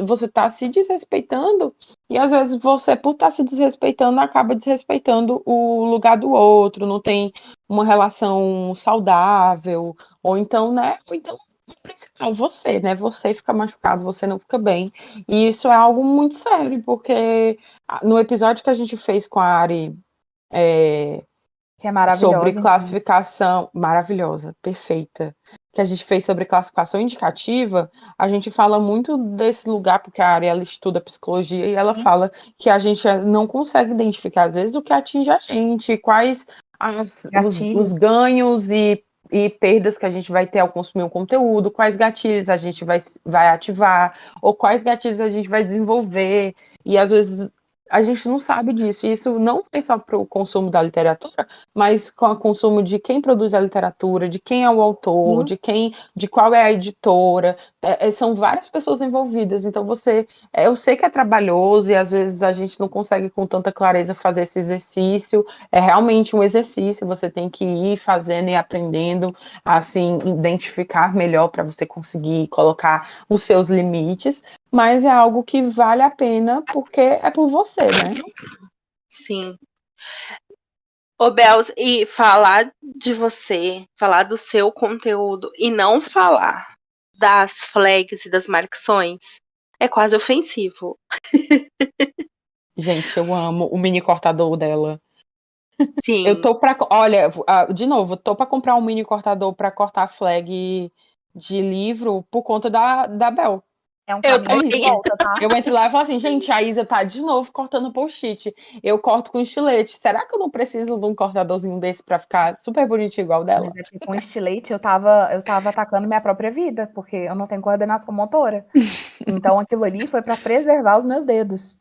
você está se desrespeitando, e às vezes você, por estar se desrespeitando, acaba desrespeitando o lugar do outro, não tem uma relação saudável, ou então, né? Ou então, o principal, você, né? Você fica machucado, você não fica bem. E isso é algo muito sério, porque no episódio que a gente fez com a Ari, que é sobre maravilhosa, inclusive. classificação maravilhosa, perfeita, que a gente fez sobre classificação indicativa, a gente fala muito desse lugar, porque a área ela estuda psicologia e ela Sim, fala que a gente não consegue identificar, às vezes, o que atinge a gente, quais os gatilhos. ganhos e perdas que a gente vai ter ao consumir um conteúdo, quais gatilhos a gente vai ativar, ou quais gatilhos a gente vai desenvolver, e às vezes a gente não sabe disso, e isso não foi só para o consumo da literatura, mas com o consumo de quem produz a literatura, de quem é o autor, Sim. de qual é a editora, são várias pessoas envolvidas, então eu sei que é trabalhoso e às vezes a gente não consegue com tanta clareza fazer esse exercício, é realmente um exercício, você tem que ir fazendo e aprendendo, assim, identificar melhor para você conseguir colocar os seus limites, mas é algo que vale a pena porque é por você, né? Sim. Ô, Bels, e falar de você, falar do seu conteúdo e não falar das flags e das marcações é quase ofensivo. Gente, eu amo o mini cortador dela. Eu Sim. tô pra. Olha, de novo, tô pra comprar um mini cortador pra cortar flag de livro por conta da Bel. É um Eu É caminho de isso. também. volta, tá? Eu entro lá e falo assim, gente, a Isa tá de novo cortando post-it. Eu corto com estilete. Será que eu não preciso de um cortadorzinho desse pra ficar super bonitinho igual o Mas dela? é que com estilete eu tava atacando minha própria vida, porque eu não tenho coordenação motora. Então aquilo ali foi para preservar os meus dedos.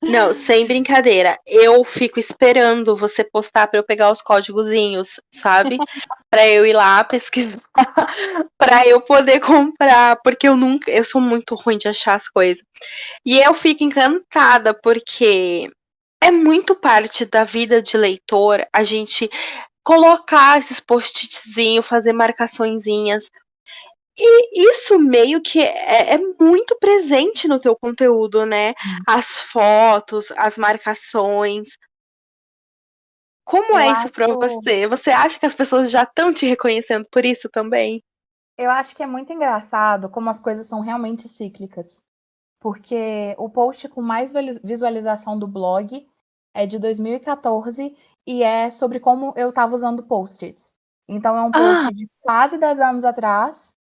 Não, sem brincadeira. Eu fico esperando você postar para eu pegar os códigozinhos, sabe? Para eu ir lá pesquisar, para eu poder comprar, porque eu sou muito ruim de achar as coisas. E eu fico encantada porque é muito parte da vida de leitor a gente colocar esses post-itzinhos, fazer marcaçõezinhas. E isso meio que é muito presente no teu conteúdo, né? As fotos, as marcações. Como Eu é isso pra acho, você? Você acha que as pessoas já estão te reconhecendo por isso também? eu acho que é muito engraçado como as coisas são realmente cíclicas. Porque o post com mais visualização do blog é de 2014 e é sobre como eu estava usando post-its. Então é um Ah, post de quase 10 anos atrás,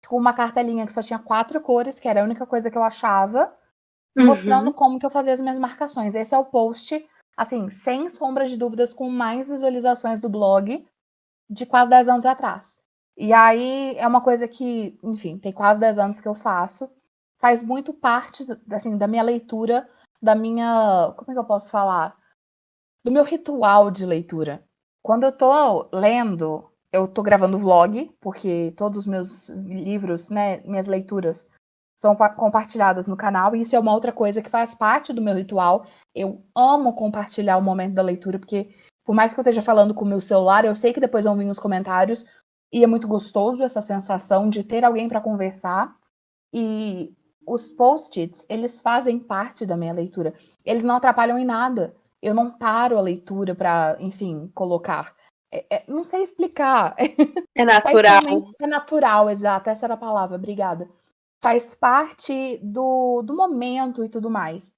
com uma cartelinha que só tinha 4 cores, que era a única coisa que eu achava, mostrando uhum. como que eu fazia as minhas marcações. Esse é o post, assim, sem sombra de dúvidas, com mais visualizações do blog de quase 10 anos atrás. E aí é uma coisa que, enfim, tem quase 10 anos que eu faço. Faz muito parte, assim, da minha leitura, da minha, como é que eu posso falar? Do meu ritual de leitura. Quando eu tô lendo, eu tô gravando vlog, porque todos os meus livros, né, minhas leituras são compartilhadas no canal, e isso é uma outra coisa que faz parte do meu ritual. Eu amo compartilhar o momento da leitura, porque por mais que eu esteja falando com o meu celular, eu sei que depois vão vir os comentários, e é muito gostoso essa sensação de ter alguém para conversar. E os post-its, eles fazem parte da minha leitura. Eles não atrapalham em nada. Eu não paro a leitura para, enfim, colocar. Não sei explicar. É natural. É natural, exato. Essa era a palavra, obrigada. Faz parte do momento e tudo mais.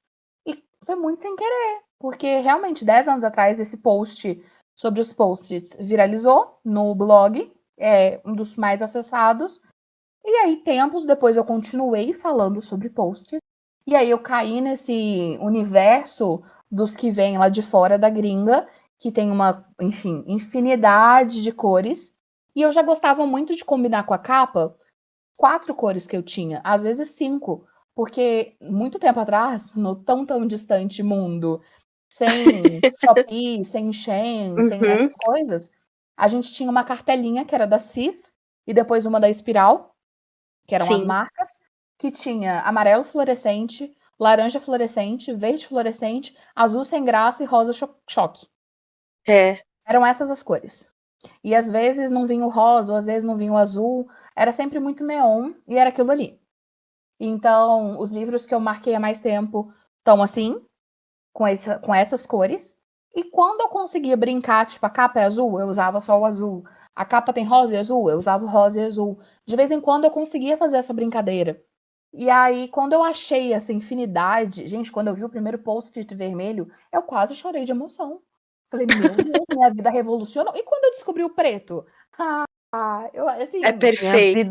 E foi muito sem querer, porque realmente 10 anos atrás esse post sobre os post-its viralizou no blog, é um dos mais acessados. E aí, tempos depois, eu continuei falando sobre post-its. E aí eu caí nesse universo dos que vêm lá de fora da gringa, que tem uma, enfim, infinidade de cores. E eu já gostava muito de combinar com a capa 4 cores que eu tinha, às vezes 5. Porque muito tempo atrás, no tão distante mundo, sem Shopee, sem Shein, sem Uhum. essas coisas, a gente tinha uma cartelinha que era da Cis e depois uma da Espiral, que eram as Sim. marcas, que tinha amarelo fluorescente, laranja fluorescente, verde fluorescente, azul sem graça e rosa choque. É. Eram essas as cores. E às vezes não vinha o rosa, ou às vezes não vinha o azul. Era sempre muito neon e era aquilo ali. Então, os livros que eu marquei há mais tempo estão assim, com essas cores. E quando eu conseguia brincar, tipo, a capa é azul, eu usava só o azul. A capa tem rosa e azul, eu usava o rosa e azul. De vez em quando eu conseguia fazer essa brincadeira. E aí, quando eu achei essa infinidade, gente, quando eu vi o primeiro post-it vermelho, eu quase chorei de emoção. Falei, meu Deus, minha vida revolucionou. E quando eu descobri o preto? Eu, assim, É perfeito.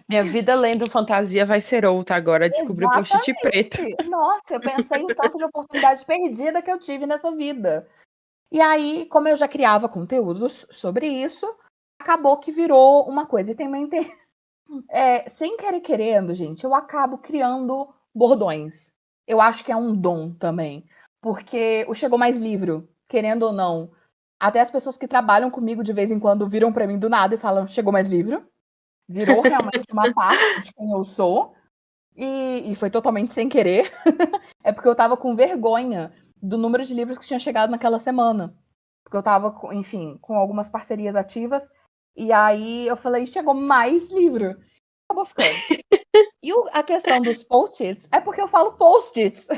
Minha vida lendo fantasia vai ser outra agora. Descobri o post-it preto. Nossa, eu pensei em tanto de oportunidade perdida que eu tive nessa vida. E aí, como eu já criava conteúdos sobre isso, acabou que virou uma coisa. E também tem, sem querer querendo, gente, eu acabo criando bordões. Eu acho que é um dom também. Porque o Chegou Mais Livro, querendo ou não, até as pessoas que trabalham comigo de vez em quando viram para mim do nada e falam, chegou mais livro. Virou realmente uma parte de quem eu sou. E foi totalmente sem querer. É porque eu tava com vergonha do número de livros que tinha chegado naquela semana. Porque eu tava, enfim, com algumas parcerias ativas. E aí eu falei, chegou mais livro. Acabou ficando. E a questão dos post-its é porque eu falo post-its.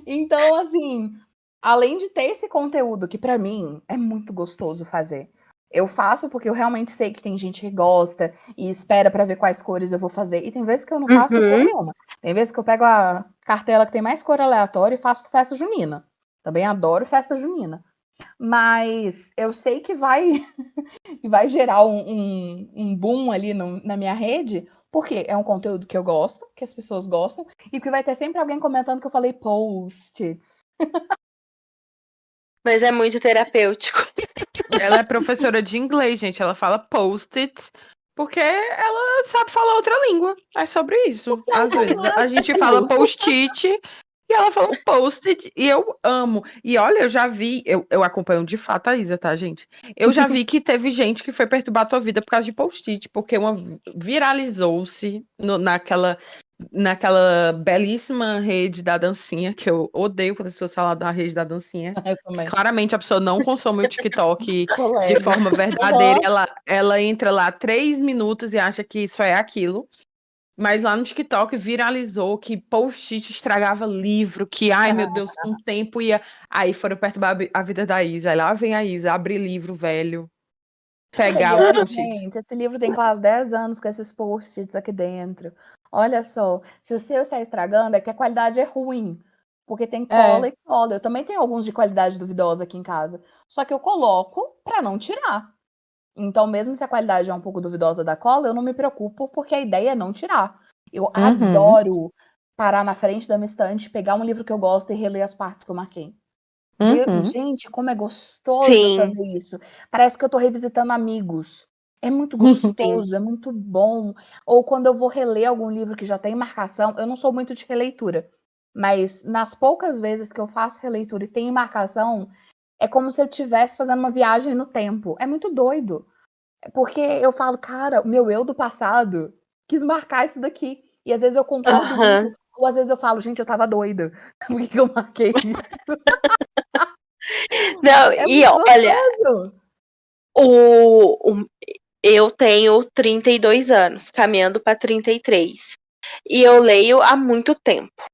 Então, assim, além de ter esse conteúdo que pra mim é muito gostoso fazer. Eu faço porque eu realmente sei que tem gente que gosta e espera pra ver quais cores eu vou fazer. E tem vezes que eu não faço cor nenhuma. Tem vezes que eu pego a cartela que tem mais cor aleatória e faço festa junina. Também adoro festa junina. Mas eu sei que vai gerar um boom ali na minha rede, porque é um conteúdo que eu gosto, que as pessoas gostam, e porque vai ter sempre alguém comentando que eu falei post-its. Mas é muito terapêutico. Ela é professora de inglês, gente. Ela fala post-its porque ela sabe falar outra língua. É sobre isso. Às vezes a gente fala post-it e ela fala post-it e eu amo. E olha, eu já vi, eu acompanho de fato a Isa, tá, gente? Eu já vi que teve gente que foi perturbar a tua vida por causa de post-it, porque viralizou-se naquela belíssima rede da dancinha, que eu odeio quando as pessoas falam da rede da dancinha. Eu também. Claramente a pessoa não consome o TikTok de forma verdadeira. Ela entra lá 3 minutos e acha que isso é aquilo. Mas lá no TikTok viralizou que post-it estragava livro, que, ai meu Deus, com o tempo ia. Aí foram perturbar a vida da Isa. Aí lá vem a Isa, abre livro velho, pegar os post-its. Gente, esse livro tem quase 10 anos com esses post-its aqui dentro. Olha só, se o seu está estragando, é que a qualidade é ruim. Porque tem cola e cola. Eu também tenho alguns de qualidade duvidosa aqui em casa. Só que eu coloco para não tirar. Então, mesmo se a qualidade é um pouco duvidosa da cola, eu não me preocupo, porque a ideia é não tirar. Eu adoro parar na frente da minha estante, pegar um livro que eu gosto e reler as partes que eu marquei. Gente, como é gostoso fazer isso. Parece que eu tô revisitando amigos. É muito gostoso, é muito bom. Ou quando eu vou reler algum livro que já tem marcação, eu não sou muito de releitura, mas nas poucas vezes que eu faço releitura e tem marcação, é como se eu estivesse fazendo uma viagem no tempo. É muito doido. Porque eu falo, cara, o meu eu do passado quis marcar isso daqui. E às vezes eu concordo muito. Ou às vezes eu falo, gente, eu tava doida. Por que eu marquei isso? Não, É e muito olha, gostoso. eu tenho 32 anos, caminhando para 33. E eu leio há muito tempo.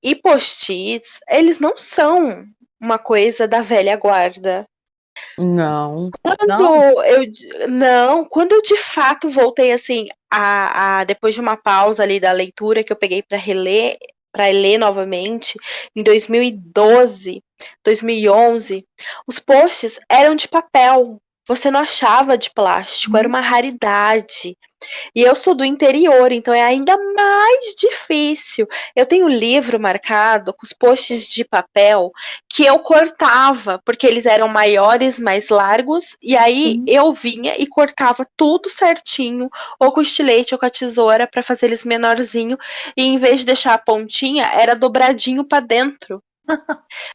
E post-its, eles não são uma coisa da velha guarda. Não. Quando eu de fato voltei assim, depois de uma pausa ali da leitura que eu peguei para ler novamente, em 2012, 2011, os posts eram de papel. Você não achava de plástico, era uma raridade. E eu sou do interior, então é ainda mais difícil. Eu tenho um livro marcado com os posts de papel que eu cortava, porque eles eram maiores, mais largos, e aí eu vinha e cortava tudo certinho, ou com o estilete ou com a tesoura, para fazer eles menorzinho, e em vez de deixar a pontinha, era dobradinho para dentro.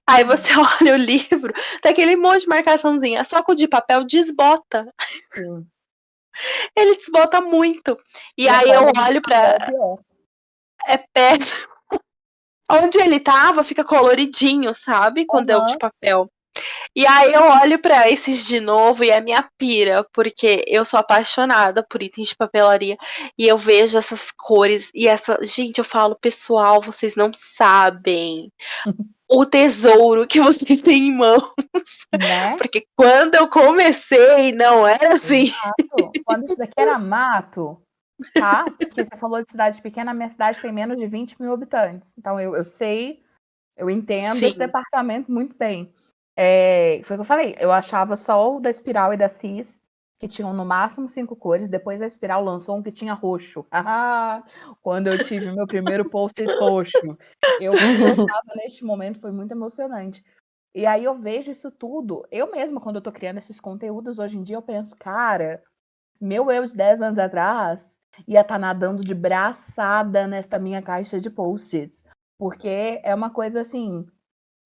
Aí você olha o livro, tem aquele monte de marcaçãozinha, só que o de papel desbota. Sim. Ele desbota muito. E aí eu olho pra. É péssimo. Onde ele tava, fica coloridinho, sabe? Quando é o de papel. E aí eu olho pra esses de novo e é minha pira, porque eu sou apaixonada por itens de papelaria e eu vejo essas cores e essa. Gente, eu falo, pessoal, vocês não sabem o tesouro que vocês têm em mãos. Né? Porque quando eu comecei, não era assim. Exato. Quando isso daqui era mato, tá? Porque você falou de cidade pequena, a minha cidade tem menos de 20 mil habitantes. Então eu sei, eu entendo esse departamento muito bem. Foi o que eu falei, eu achava só o da Espiral e da Cis, que tinham no máximo 5 cores. Depois a Espiral lançou um que tinha roxo. Quando eu tive meu primeiro post-it roxo. Eu estava neste momento, foi muito emocionante. E aí eu vejo isso tudo. Eu mesma, quando eu tô criando esses conteúdos, hoje em dia eu penso, cara, meu eu de 10 anos atrás ia estar nadando de braçada nesta minha caixa de post-its. Porque é uma coisa, assim,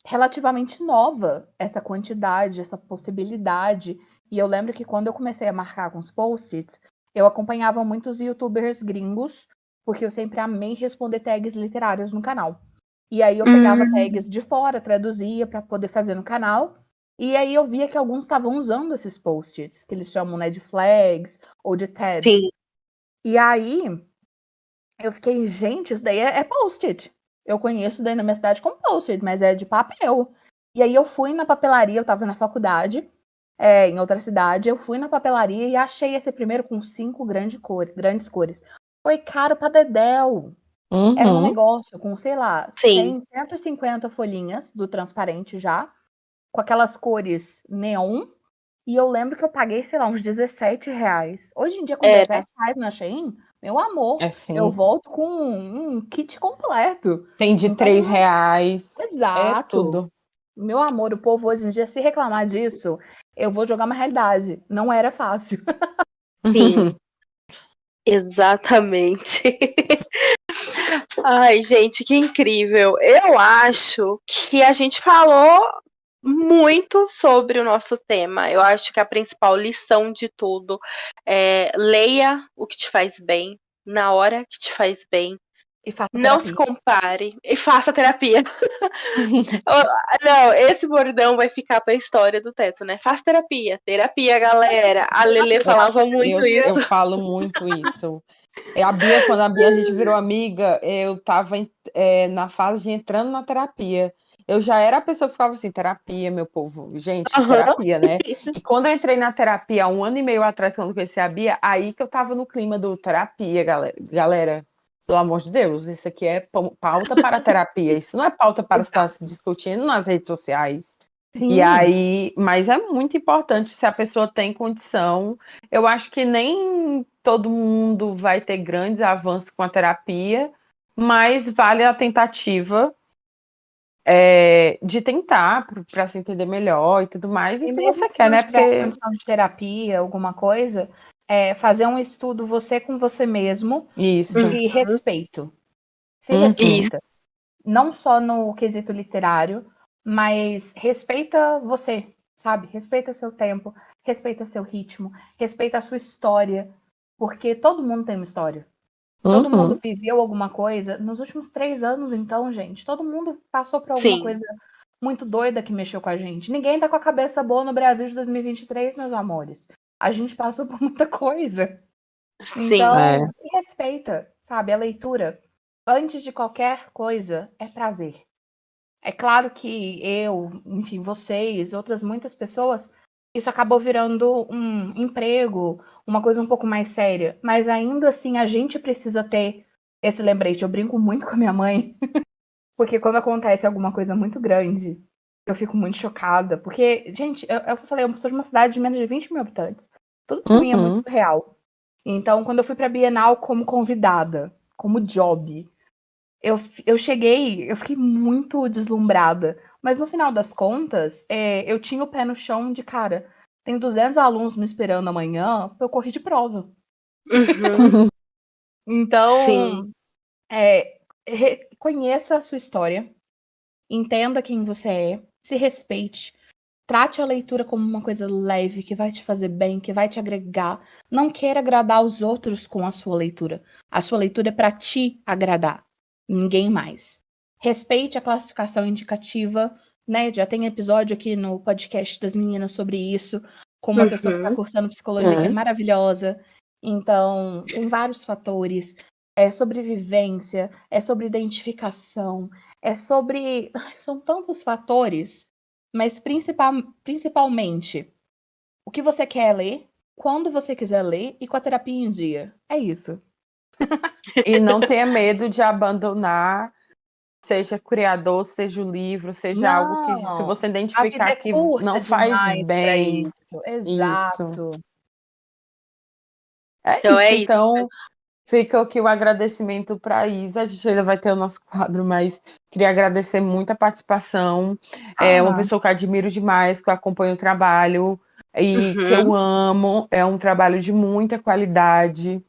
relativamente nova, essa quantidade, essa possibilidade. E eu lembro que quando eu comecei a marcar com os post-its, eu acompanhava muitos youtubers gringos, porque eu sempre amei responder tags literárias no canal. E aí eu pegava tags de fora, traduzia para poder fazer no canal. E aí eu via que alguns estavam usando esses post-its, que eles chamam, né, de flags ou de tabs. Sim. E aí eu fiquei, gente, isso daí é post-it. Eu conheço daí na minha cidade como post-it, mas é de papel. E aí eu fui na papelaria, eu tava na faculdade, em outra cidade, eu fui na papelaria e achei esse primeiro com 5 grandes cores. Foi caro pra dedéu. Era um negócio com, sei lá, 100, 150 folhinhas do transparente já, com aquelas cores neon. E eu lembro que eu paguei, sei lá, uns R$17. Hoje em dia, com R$17 na Shein, meu amor, eu volto com um kit completo. Tem de R$3. Exato. É tudo. Meu amor, o povo hoje em dia, se reclamar disso, eu vou jogar uma realidade. Não era fácil. Sim. Exatamente. Ai, gente, que incrível. Eu acho que a gente falou muito sobre o nosso tema. Eu acho que a principal lição de tudo é leia o que te faz bem, na hora que te faz bem. E faça não terapia. Se compare e faça terapia. Não, esse bordão vai ficar pra história do Teto, né? Faça terapia. Terapia, galera. A Lelê falava muito isso. Eu falo muito isso. Quando a gente virou amiga, eu tava na fase de entrando na terapia. Eu já era a pessoa que ficava assim, terapia, meu povo. Gente, terapia, né? E quando eu entrei na terapia, 1 ano e meio atrás, quando eu conheci a Bia, aí que eu tava no clima do terapia, galera. Pelo amor de Deus, isso aqui é pauta para a terapia. Isso não é pauta para estar se discutindo nas redes sociais. Sim. E aí, mas é muito importante se a pessoa tem condição. Eu acho que nem todo mundo vai ter grandes avanços com a terapia, mas vale a tentativa de tentar para se entender melhor e tudo mais. E se mesmo você quer, não né? tiver condição de terapia, alguma coisa, fazer um estudo você com você mesmo de respeito. Se respeita. Não só no quesito literário, mas respeita você. sabe? Respeita seu tempo, respeita seu ritmo, respeita a sua história, porque todo mundo tem uma história. Todo mundo viveu alguma coisa. Nos últimos 3 anos, então, gente, todo mundo passou por alguma coisa muito doida que mexeu com a gente. Ninguém tá com a cabeça boa no Brasil de 2023, meus amores. A gente passou por muita coisa. Então, se respeita, sabe? A leitura, antes de qualquer coisa, é prazer. É claro que eu, enfim, vocês, outras muitas pessoas, isso acabou virando um emprego, uma coisa um pouco mais séria. Mas ainda assim, a gente precisa ter esse lembrete. Eu brinco muito com a minha mãe, porque quando acontece alguma coisa muito grande, eu fico muito chocada. Porque, gente, eu falei, eu sou de uma cidade de menos de 20 mil habitantes. Tudo pra mim é muito surreal. Então, quando eu fui pra Bienal como convidada, como job, eu cheguei, eu fiquei muito deslumbrada. Mas no final das contas, eu tinha o pé no chão de, cara, tem 200 alunos me esperando amanhã pra eu correr de prova. Então, conheça a sua história, entenda quem você é, se respeite, trate a leitura como uma coisa leve, que vai te fazer bem, que vai te agregar. Não queira agradar os outros com a sua leitura. A sua leitura é para te agradar, ninguém mais. Respeite a classificação indicativa, né? Já tem episódio aqui no podcast das meninas sobre isso, com uma pessoa que está cursando psicologia, que é maravilhosa. Então, tem vários fatores. É sobre vivência, é sobre identificação, é sobre... São tantos fatores, mas principalmente o que você quer ler, quando você quiser ler e com a terapia em dia. É isso. E não tenha medo de abandonar, seja criador, seja o livro, seja algo que, se você identificar que não faz bem. Isso. Exato. Isso. Então, isso. Então, fica aqui o agradecimento para a Isa. A gente ainda vai ter o nosso quadro, mas queria agradecer muito a participação. É uma pessoa que eu admiro demais, que eu acompanho o trabalho e que eu amo. É um trabalho de muita qualidade.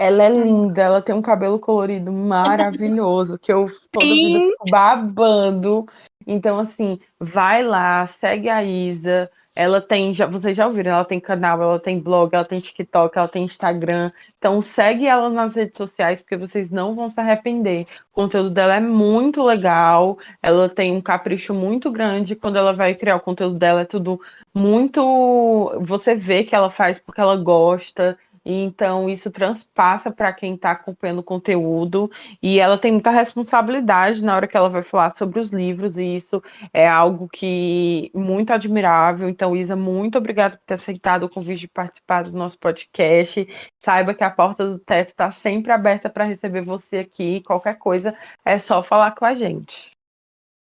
Ela é linda, ela tem um cabelo colorido maravilhoso, que eu toda vida fico babando. Então, assim, vai lá, segue a Isa. Ela tem, vocês já ouviram, ela tem canal, ela tem blog, ela tem TikTok, ela tem Instagram. Então, segue ela nas redes sociais, porque vocês não vão se arrepender. O conteúdo dela é muito legal, ela tem um capricho muito grande. Quando ela vai criar o conteúdo dela, é tudo muito... Você vê que ela faz porque ela gosta. Então, isso transpassa para quem está acompanhando o conteúdo, e ela tem muita responsabilidade na hora que ela vai falar sobre os livros, e isso é algo que muito admirável. Então, Isa, muito obrigada por ter aceitado o convite de participar do nosso podcast. Saiba que a porta do teto está sempre aberta para receber você aqui. Qualquer coisa é só falar com a gente.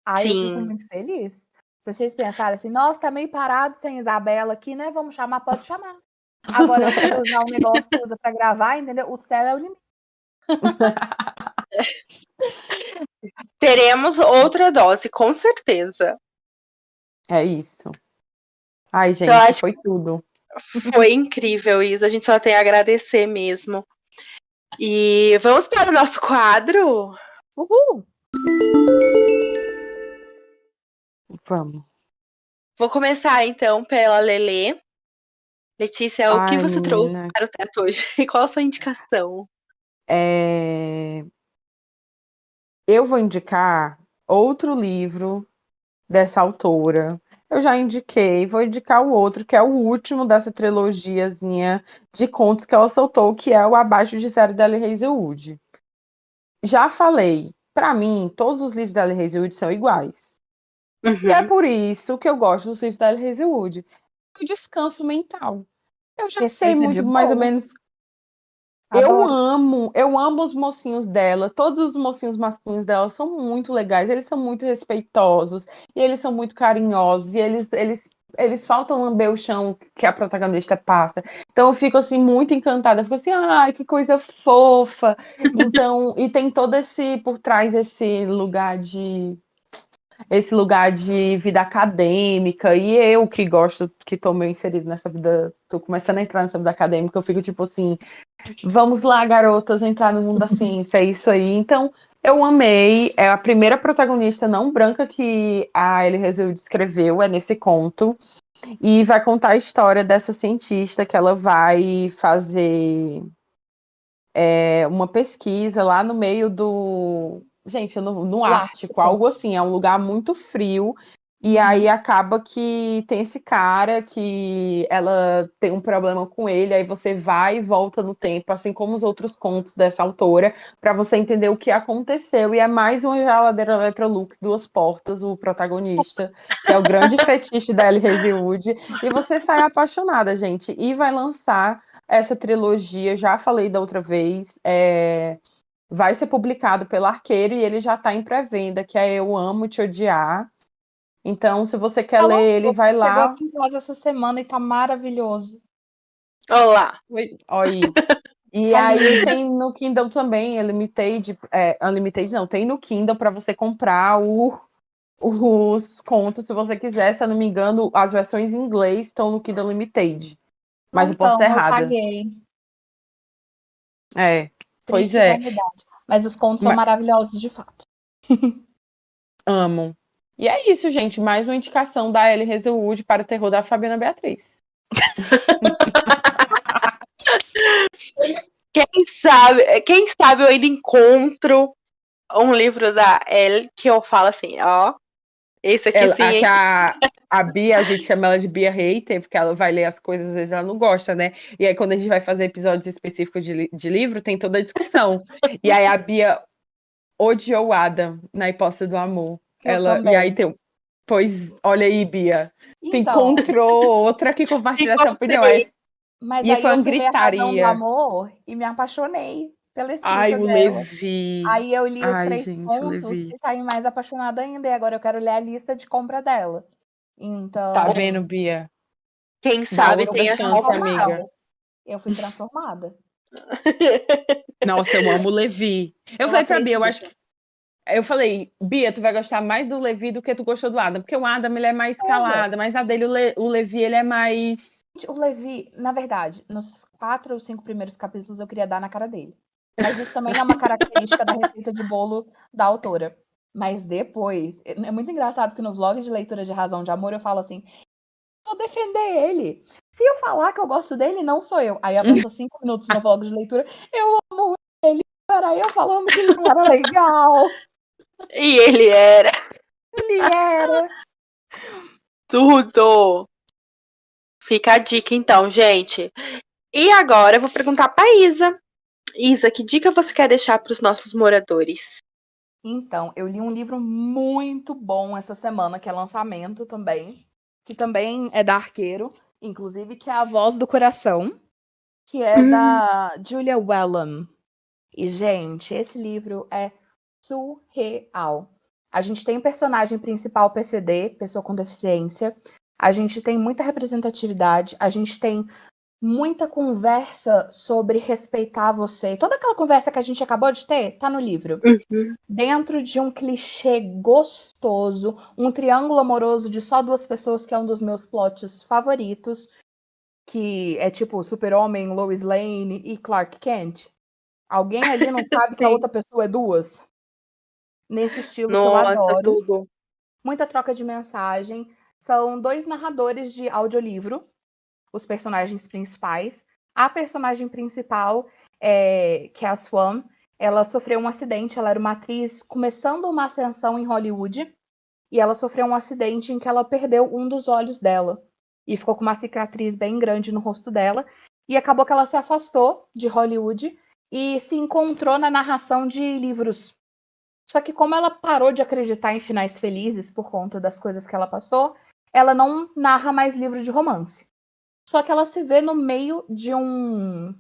Eu fico muito feliz. Se vocês pensarem assim, nossa, tá meio parado sem Isabela aqui, né? Vamos chamar, pode chamar. Agora, eu quero usar um negócio que usa para gravar, entendeu? O céu é o limite. Teremos outra dose, com certeza. É isso. Ai, gente, então, foi tudo. Foi incrível, Isa. A gente só tem a agradecer mesmo. E vamos para o nosso quadro? Uhul! Vamos. Vou começar, então, pela Lelê. Letícia, o que você trouxe para o teto hoje? E qual a sua indicação? Eu vou indicar outro livro dessa autora. Eu já indiquei, vou indicar o outro, que é o último dessa trilogiazinha de contos que ela soltou, que é o Abaixo de Zero, da Elie Hazelwood. Já falei, para mim, todos os livros da Elie Hazelwood são iguais. E é por isso que eu gosto dos livros da Elie Hazelwood. O descanso mental. Eu já sei muito, mais ou menos. Eu amo os mocinhos dela. Todos os mocinhos masculinos dela são muito legais. Eles são muito respeitosos. E eles são muito carinhosos. E eles faltam lamber o chão que a protagonista passa. Então eu fico assim muito encantada. Eu fico assim, ai, que coisa fofa. Então, e tem todo esse, por trás, esse lugar de vida acadêmica, e eu que gosto, que tô meio inserido nessa vida, tô começando a entrar nessa vida acadêmica, eu fico tipo assim, vamos lá, garotas, entrar no mundo da ciência, é isso aí. Então, Eu amei. É a primeira protagonista não branca que a Ellie Hazelwood escreveu, é nesse conto. E vai contar a história dessa cientista que ela vai fazer uma pesquisa lá no meio do. Gente, no Ártico, algo assim. É um lugar muito frio. E aí acaba que tem esse cara que ela tem um problema com ele, aí você vai e volta no tempo, assim como os outros contos dessa autora, para você entender o que aconteceu. E é mais uma geladeira Electrolux, duas portas, o protagonista, que é o grande fetiche da Ellie Hazelwood. E você sai apaixonada, gente. E vai lançar essa trilogia, já falei da outra vez, vai ser publicado pela Arqueiro e ele já está em pré-venda, que é Eu Amo Te Odiar. Então, se você quer ler ele, vai lá. Chegou aqui em casa essa semana e tá maravilhoso. Olá. Olha. E aí tem no Kindle também, Unlimited não, tem no Kindle para você comprar os contos, se você quiser. Se eu não me engano, as versões em inglês estão no Kindle Unlimited. Mas eu posso estar errada. Eu paguei. Pois é. Mas os contos são maravilhosos, de fato. Amo. E é isso, gente. Mais uma indicação da Ellie Hazelwood para o terror da Fabiana Beatriz. Quem sabe eu ainda encontro um livro da Ellie que eu falo assim, ó, esse aqui sim. A Bia, a gente chama ela de Bia hater, porque ela vai ler as coisas, às vezes ela não gosta, né? E aí quando a gente vai fazer episódios específicos de livro, tem toda a discussão. E aí a Bia odiou o Adam na Hipótese do Amor. E aí tem. Pois, olha aí, Bia. Tu encontrou outra que compartilha essa opinião. Mas aí eu fui ler A Razão do Amor e me apaixonei pela escrita dela. Levi. Aí eu li os 3 contos e saí mais apaixonada ainda. E agora eu quero ler a lista de compra dela. Então. Tá vendo, Bia? Quem sabe tem a chance, amiga. Eu fui transformada. Nossa, eu amo o Levi. Eu falei pra Bia, eu falei, Bia, tu vai gostar mais do Levi do que tu gostou do Adam, porque o Adam, ele é mais calado, mas a dele, o Levi, ele é mais... O Levi, na verdade, nos 4 ou 5 primeiros capítulos eu queria dar na cara dele. Mas isso também é uma característica da receita de bolo da autora. Mas depois, é muito engraçado que no vlog de leitura de Razão de Amor eu falo assim, vou defender ele. Se eu falar que eu gosto dele, não sou eu. Aí passa 5 minutos no vlog de leitura, eu amo ele. Era eu falando que ele não era legal. E ele era. Ele era. Tudo. Fica a dica então, gente. E agora eu vou perguntar pra Isa. Isa, que dica você quer deixar para os nossos moradores? Então, eu li um livro muito bom essa semana, que é lançamento também, que também é da Arqueiro, inclusive, que é A Voz do Coração, que é da Julia Whelan. E, gente, esse livro é surreal. A gente tem o personagem principal PCD, pessoa com deficiência, a gente tem muita representatividade, a gente tem muita conversa sobre respeitar você. Toda aquela conversa que a gente acabou de ter, tá no livro. Dentro de um clichê gostoso, um triângulo amoroso de só 2 pessoas, que é um dos meus plots favoritos, que é tipo Super-Homem, Lois Lane e Clark Kent. Alguém ali não sabe que a outra pessoa é 2? Nesse estilo. Nossa, que eu adoro. Tudo. Muita troca de mensagem. São 2 narradores de audiolivro, os personagens principais. A personagem principal, que é a Swan, ela sofreu um acidente, ela era uma atriz começando uma ascensão em Hollywood, e ela sofreu um acidente em que ela perdeu um dos olhos dela, e ficou com uma cicatriz bem grande no rosto dela, e acabou que ela se afastou de Hollywood e se encontrou na narração de livros. Só que como ela parou de acreditar em finais felizes por conta das coisas que ela passou, ela não narra mais livro de romance. Só que ela se vê no meio de um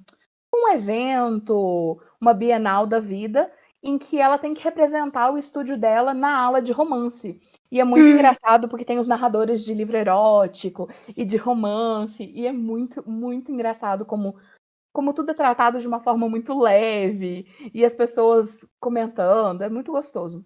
evento, uma bienal da vida, em que ela tem que representar o estúdio dela na aula de romance. E é muito engraçado, porque tem os narradores de livro erótico e de romance, e é muito, muito engraçado como tudo é tratado de uma forma muito leve, e as pessoas comentando, é muito gostoso.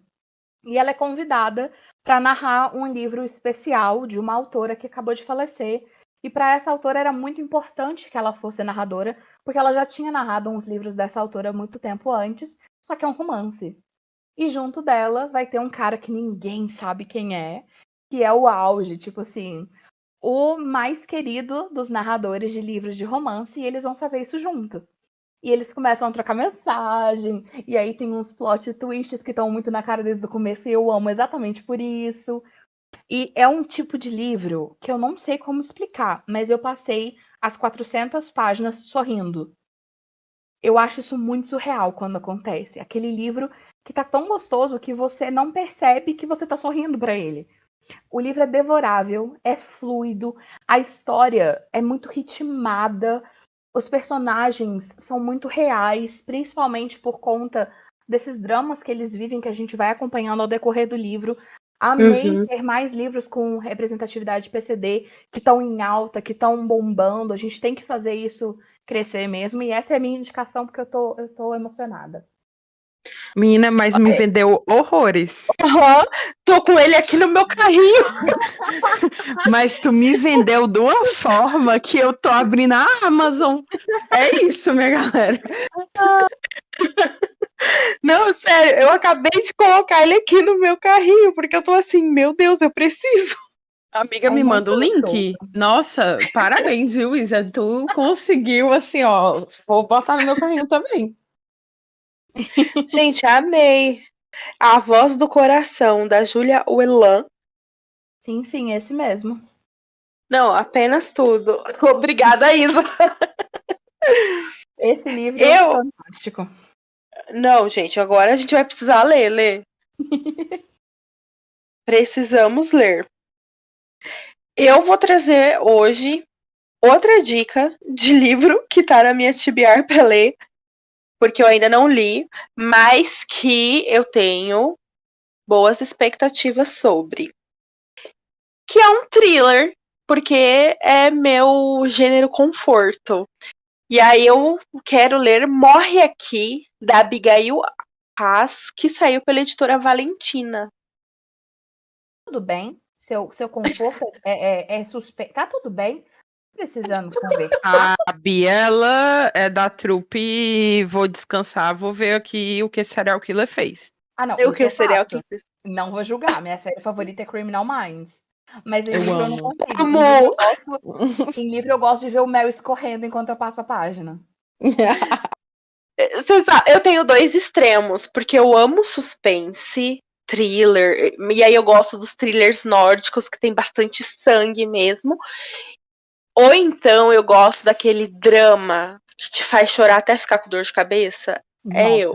E ela é convidada para narrar um livro especial de uma autora que acabou de falecer. E para essa autora era muito importante que ela fosse narradora, porque ela já tinha narrado uns livros dessa autora muito tempo antes, só que é um romance. E junto dela vai ter um cara que ninguém sabe quem é, que é o auge, tipo assim, o mais querido dos narradores de livros de romance, e eles vão fazer isso junto. E eles começam a trocar mensagem, e aí tem uns plot twists que estão muito na cara desde o começo, e eu amo exatamente por isso. E é um tipo de livro que eu não sei como explicar, mas eu passei as 400 páginas sorrindo. Eu acho isso muito surreal quando acontece. Aquele livro que tá tão gostoso que você não percebe que você tá sorrindo para ele. O livro é devorável, é fluido, a história é muito ritmada, os personagens são muito reais, principalmente por conta desses dramas que eles vivem, que a gente vai acompanhando ao decorrer do livro. Amei ter mais livros com representatividade PCD, que estão em alta, que estão bombando. A gente tem que fazer isso crescer mesmo. E essa é a minha indicação, porque eu tô emocionada. Menina, mas me vendeu horrores. Tô com ele aqui no meu carrinho. Mas tu me vendeu de uma forma que eu tô abrindo a Amazon. É isso, minha galera. Não, sério, eu acabei de colocar ele aqui no meu carrinho, porque eu tô assim, meu Deus, eu preciso. Amiga, me manda o link. Nossa, parabéns, viu, Isa? Tu conseguiu, assim, ó. Vou botar no meu carrinho também. Gente, amei. A Voz do Coração, da Julia Whelan. Sim, esse mesmo. Não, apenas tudo. Obrigada, Isa. Esse livro é fantástico. Não, gente, agora a gente vai precisar ler. Precisamos ler. Eu vou trazer hoje outra dica de livro que tá na minha TBR para ler, porque eu ainda não li, mas que eu tenho boas expectativas sobre. Que é um thriller, porque é meu gênero conforto. E aí eu quero ler Morre Aqui, da Abigail Haas, que saiu pela editora Valentina. Tudo bem? Seu conforto é suspeito. Tá tudo bem? Precisando conversar. A Biela é da trupe. Vou descansar, vou ver aqui o que Serial Killer fez. Ah, não. O que Serial Killer? Não vou julgar. Minha série favorita é Criminal Minds. Mas em livro eu não consigo. Amo. Em livro eu gosto de ver o mel escorrendo enquanto eu passo a página. Eu tenho dois extremos, porque eu amo suspense, thriller, e aí eu gosto dos thrillers nórdicos que tem bastante sangue mesmo. Ou então eu gosto daquele drama que te faz chorar até ficar com dor de cabeça. Nossa. É eu.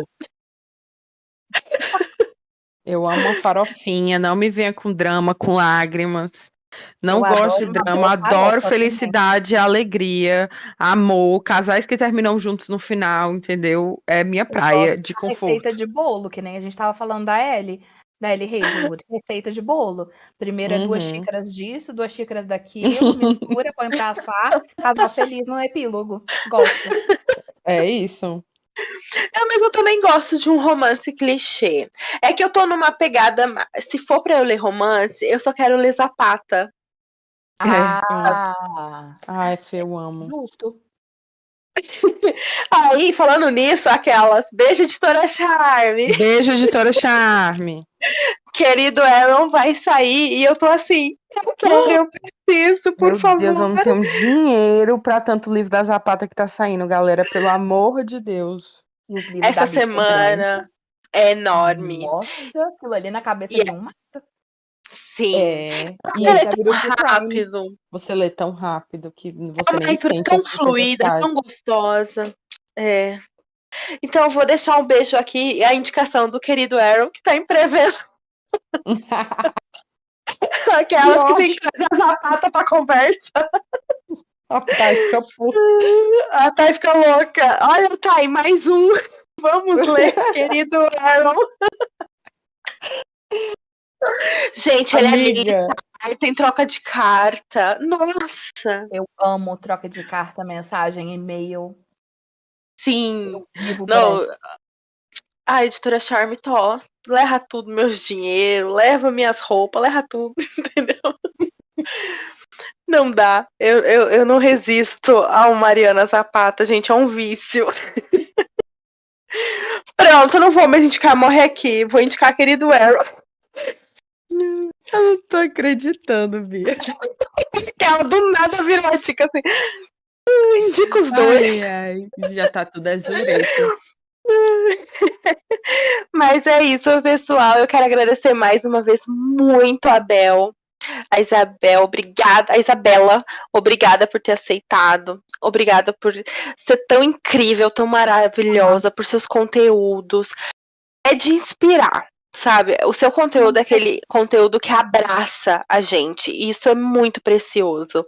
Eu amo a farofinha, não me venha com drama, com lágrimas. Não gosto de drama, adoro felicidade, alegria, amor, casais que terminam juntos no final, entendeu? É minha praia de conforto. Receita de bolo, que nem a gente tava falando da Ellie Hazelwood. Receita de bolo. Primeiro é 2 xícaras disso, 2 xícaras daquilo, mistura, põe pra assar, casal feliz no epílogo. Gosto. É isso. Mas eu também gosto de um romance clichê. É que eu tô numa pegada. Se for pra eu ler romance, eu só quero ler Zapata. Ai, eu amo. Justo. Aí, falando nisso, aquelas. Beijo, editora Charme. Beijo, editora Charme. Querido Aaron vai sair e eu tô assim. Eu preciso, por favor. Meu Deus, eu não tenho dinheiro pra tanto livro da Zapata que tá saindo, galera. Pelo amor de Deus. Essa semana é enorme. Nossa, aquilo ali na cabeça de um mata. Sim. Você lê tão rápido. Você lê tão rápido que você nem sente. Tão fluida, tão gostosa. É. Então eu vou deixar um beijo aqui, a indicação do querido Aaron, que tá em pré-venda. Aquelas que tem que trazer a Zapata pra conversa. A Thay fica puta. A Thay fica louca. Olha, Thay, mais um. Vamos ler, querido Aaron. Gente, ele é militar, tem troca de carta. Nossa. Eu amo troca de carta, mensagem, e-mail. Sim. Eu vivo não. A editora Charme, leva tudo, meus dinheiro, leva minhas roupas, leva tudo, entendeu? Não dá. Eu não resisto ao Mariana Zapata, gente, é um vício. Pronto, eu não vou mais indicar Morre Aqui. Vou indicar Querido Arrow. Eu não tô acreditando, Bia. Que ela do nada virou a dica assim. Indica os dois. Ai, já tá tudo azureto. Mas é isso, pessoal. Eu quero agradecer mais uma vez muito a Bel. A Isabel, obrigada. A Isabela, obrigada por ter aceitado. Obrigada por ser tão incrível, tão maravilhosa, por seus conteúdos. É de inspirar, sabe? O seu conteúdo é aquele conteúdo que abraça a gente. E isso é muito precioso.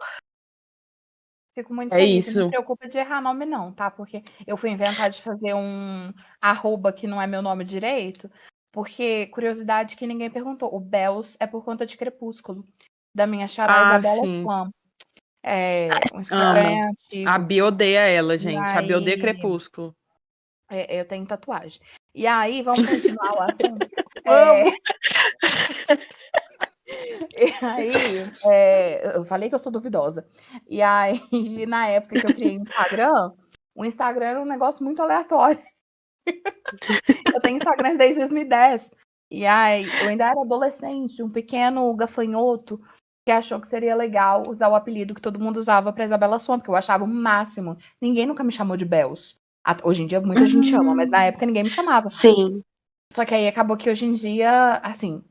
Fico muito É feliz. Não isso. me preocupa de errar nome, não, tá? Porque eu fui inventar de fazer um arroba que não é meu nome direito. Porque, curiosidade que ninguém perguntou, o Bells é por conta de Crepúsculo. Da minha xará Isabela Sim. Flam. O Instagram Amo. é A antigo. Bia odeia ela, E gente. A Bia odeia aí, Crepúsculo. eu tenho tatuagem. E aí, vamos continuar o assunto. Vamos. E aí, eu falei que eu sou duvidosa. E aí, na época que eu criei o Instagram era um negócio muito aleatório. Eu tenho Instagram desde 2010. E aí, eu ainda era adolescente, um pequeno gafanhoto que achou que seria legal usar o apelido que todo mundo usava pra Isabela Swan, porque eu achava o máximo. Ninguém nunca me chamou de Bells. Hoje em dia muita gente chama, mas na época ninguém me chamava. Sim. Só que aí acabou que hoje em dia, assim,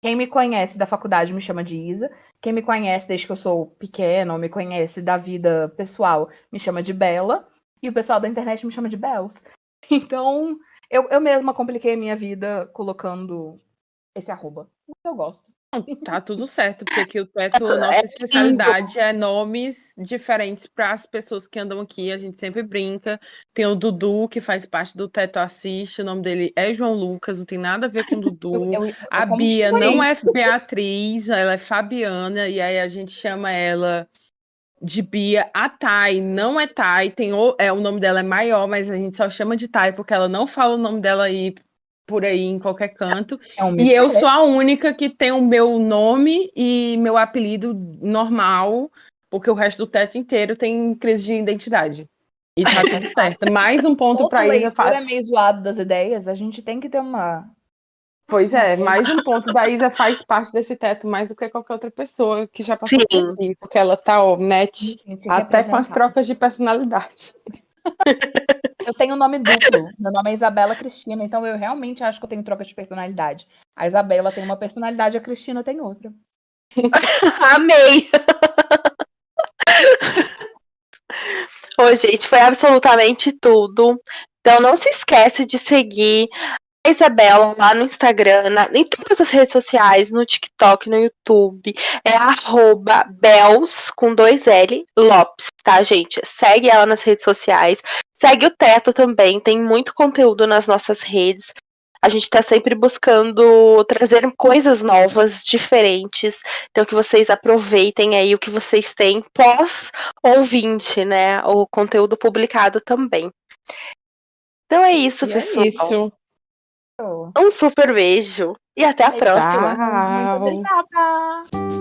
quem me conhece da faculdade me chama de Isa. Quem me conhece desde que eu sou pequena ou me conhece da vida pessoal me chama de Bela. E o pessoal da internet me chama de Bells. Então, eu mesma compliquei a minha vida colocando esse arroba. Eu gosto. Tá tudo certo, porque aqui o Teto, É nossa lindo. especialidade é nomes diferentes para as pessoas que andam aqui. A gente sempre brinca. Tem o Dudu, que faz parte do Teto Assiste. O nome dele é João Lucas, não tem nada a ver com o Dudu. A como Bia chamo não ele. é Beatriz, ela é Fabiana, e aí a gente chama ela de Bia. A Thay não é Thay, o nome dela é maior, mas a gente só chama de Thay porque ela não fala o nome dela aí por aí em qualquer canto. É um E eu mistério. sou a única que tem o meu nome e meu apelido normal, porque o resto do Teto inteiro tem crise de identidade. E tá tudo certo. Mais um ponto Todo pra Isa. leitor é meio zoado das ideias. A gente tem que ter uma Pois é, coisa. mais um ponto da Isa faz parte desse teto mais do que qualquer outra pessoa que já passou por Sim. aqui, porque ela tá, ó, net, Tem que se até com as representar. trocas de personalidade. Eu tenho nome duplo. Meu nome é Isabela Cristina, então eu realmente acho que eu tenho troca de personalidade. A Isabela tem uma personalidade, a Cristina tem outra. Amei. Ô, gente, foi absolutamente tudo. Então não se esquece de seguir a Isabela lá no Instagram, em todas as redes sociais, no TikTok, no YouTube. É @Bels com 2L Lopes, tá, gente? Segue ela nas redes sociais. Segue o Teto também, tem muito conteúdo nas nossas redes. A gente tá sempre buscando trazer coisas novas, diferentes. Então que vocês aproveitem aí o que vocês têm pós-ouvinte, né? O conteúdo publicado também. Então é isso, E é pessoal. isso. Um super beijo e até a próxima. Muito Tchau. obrigada!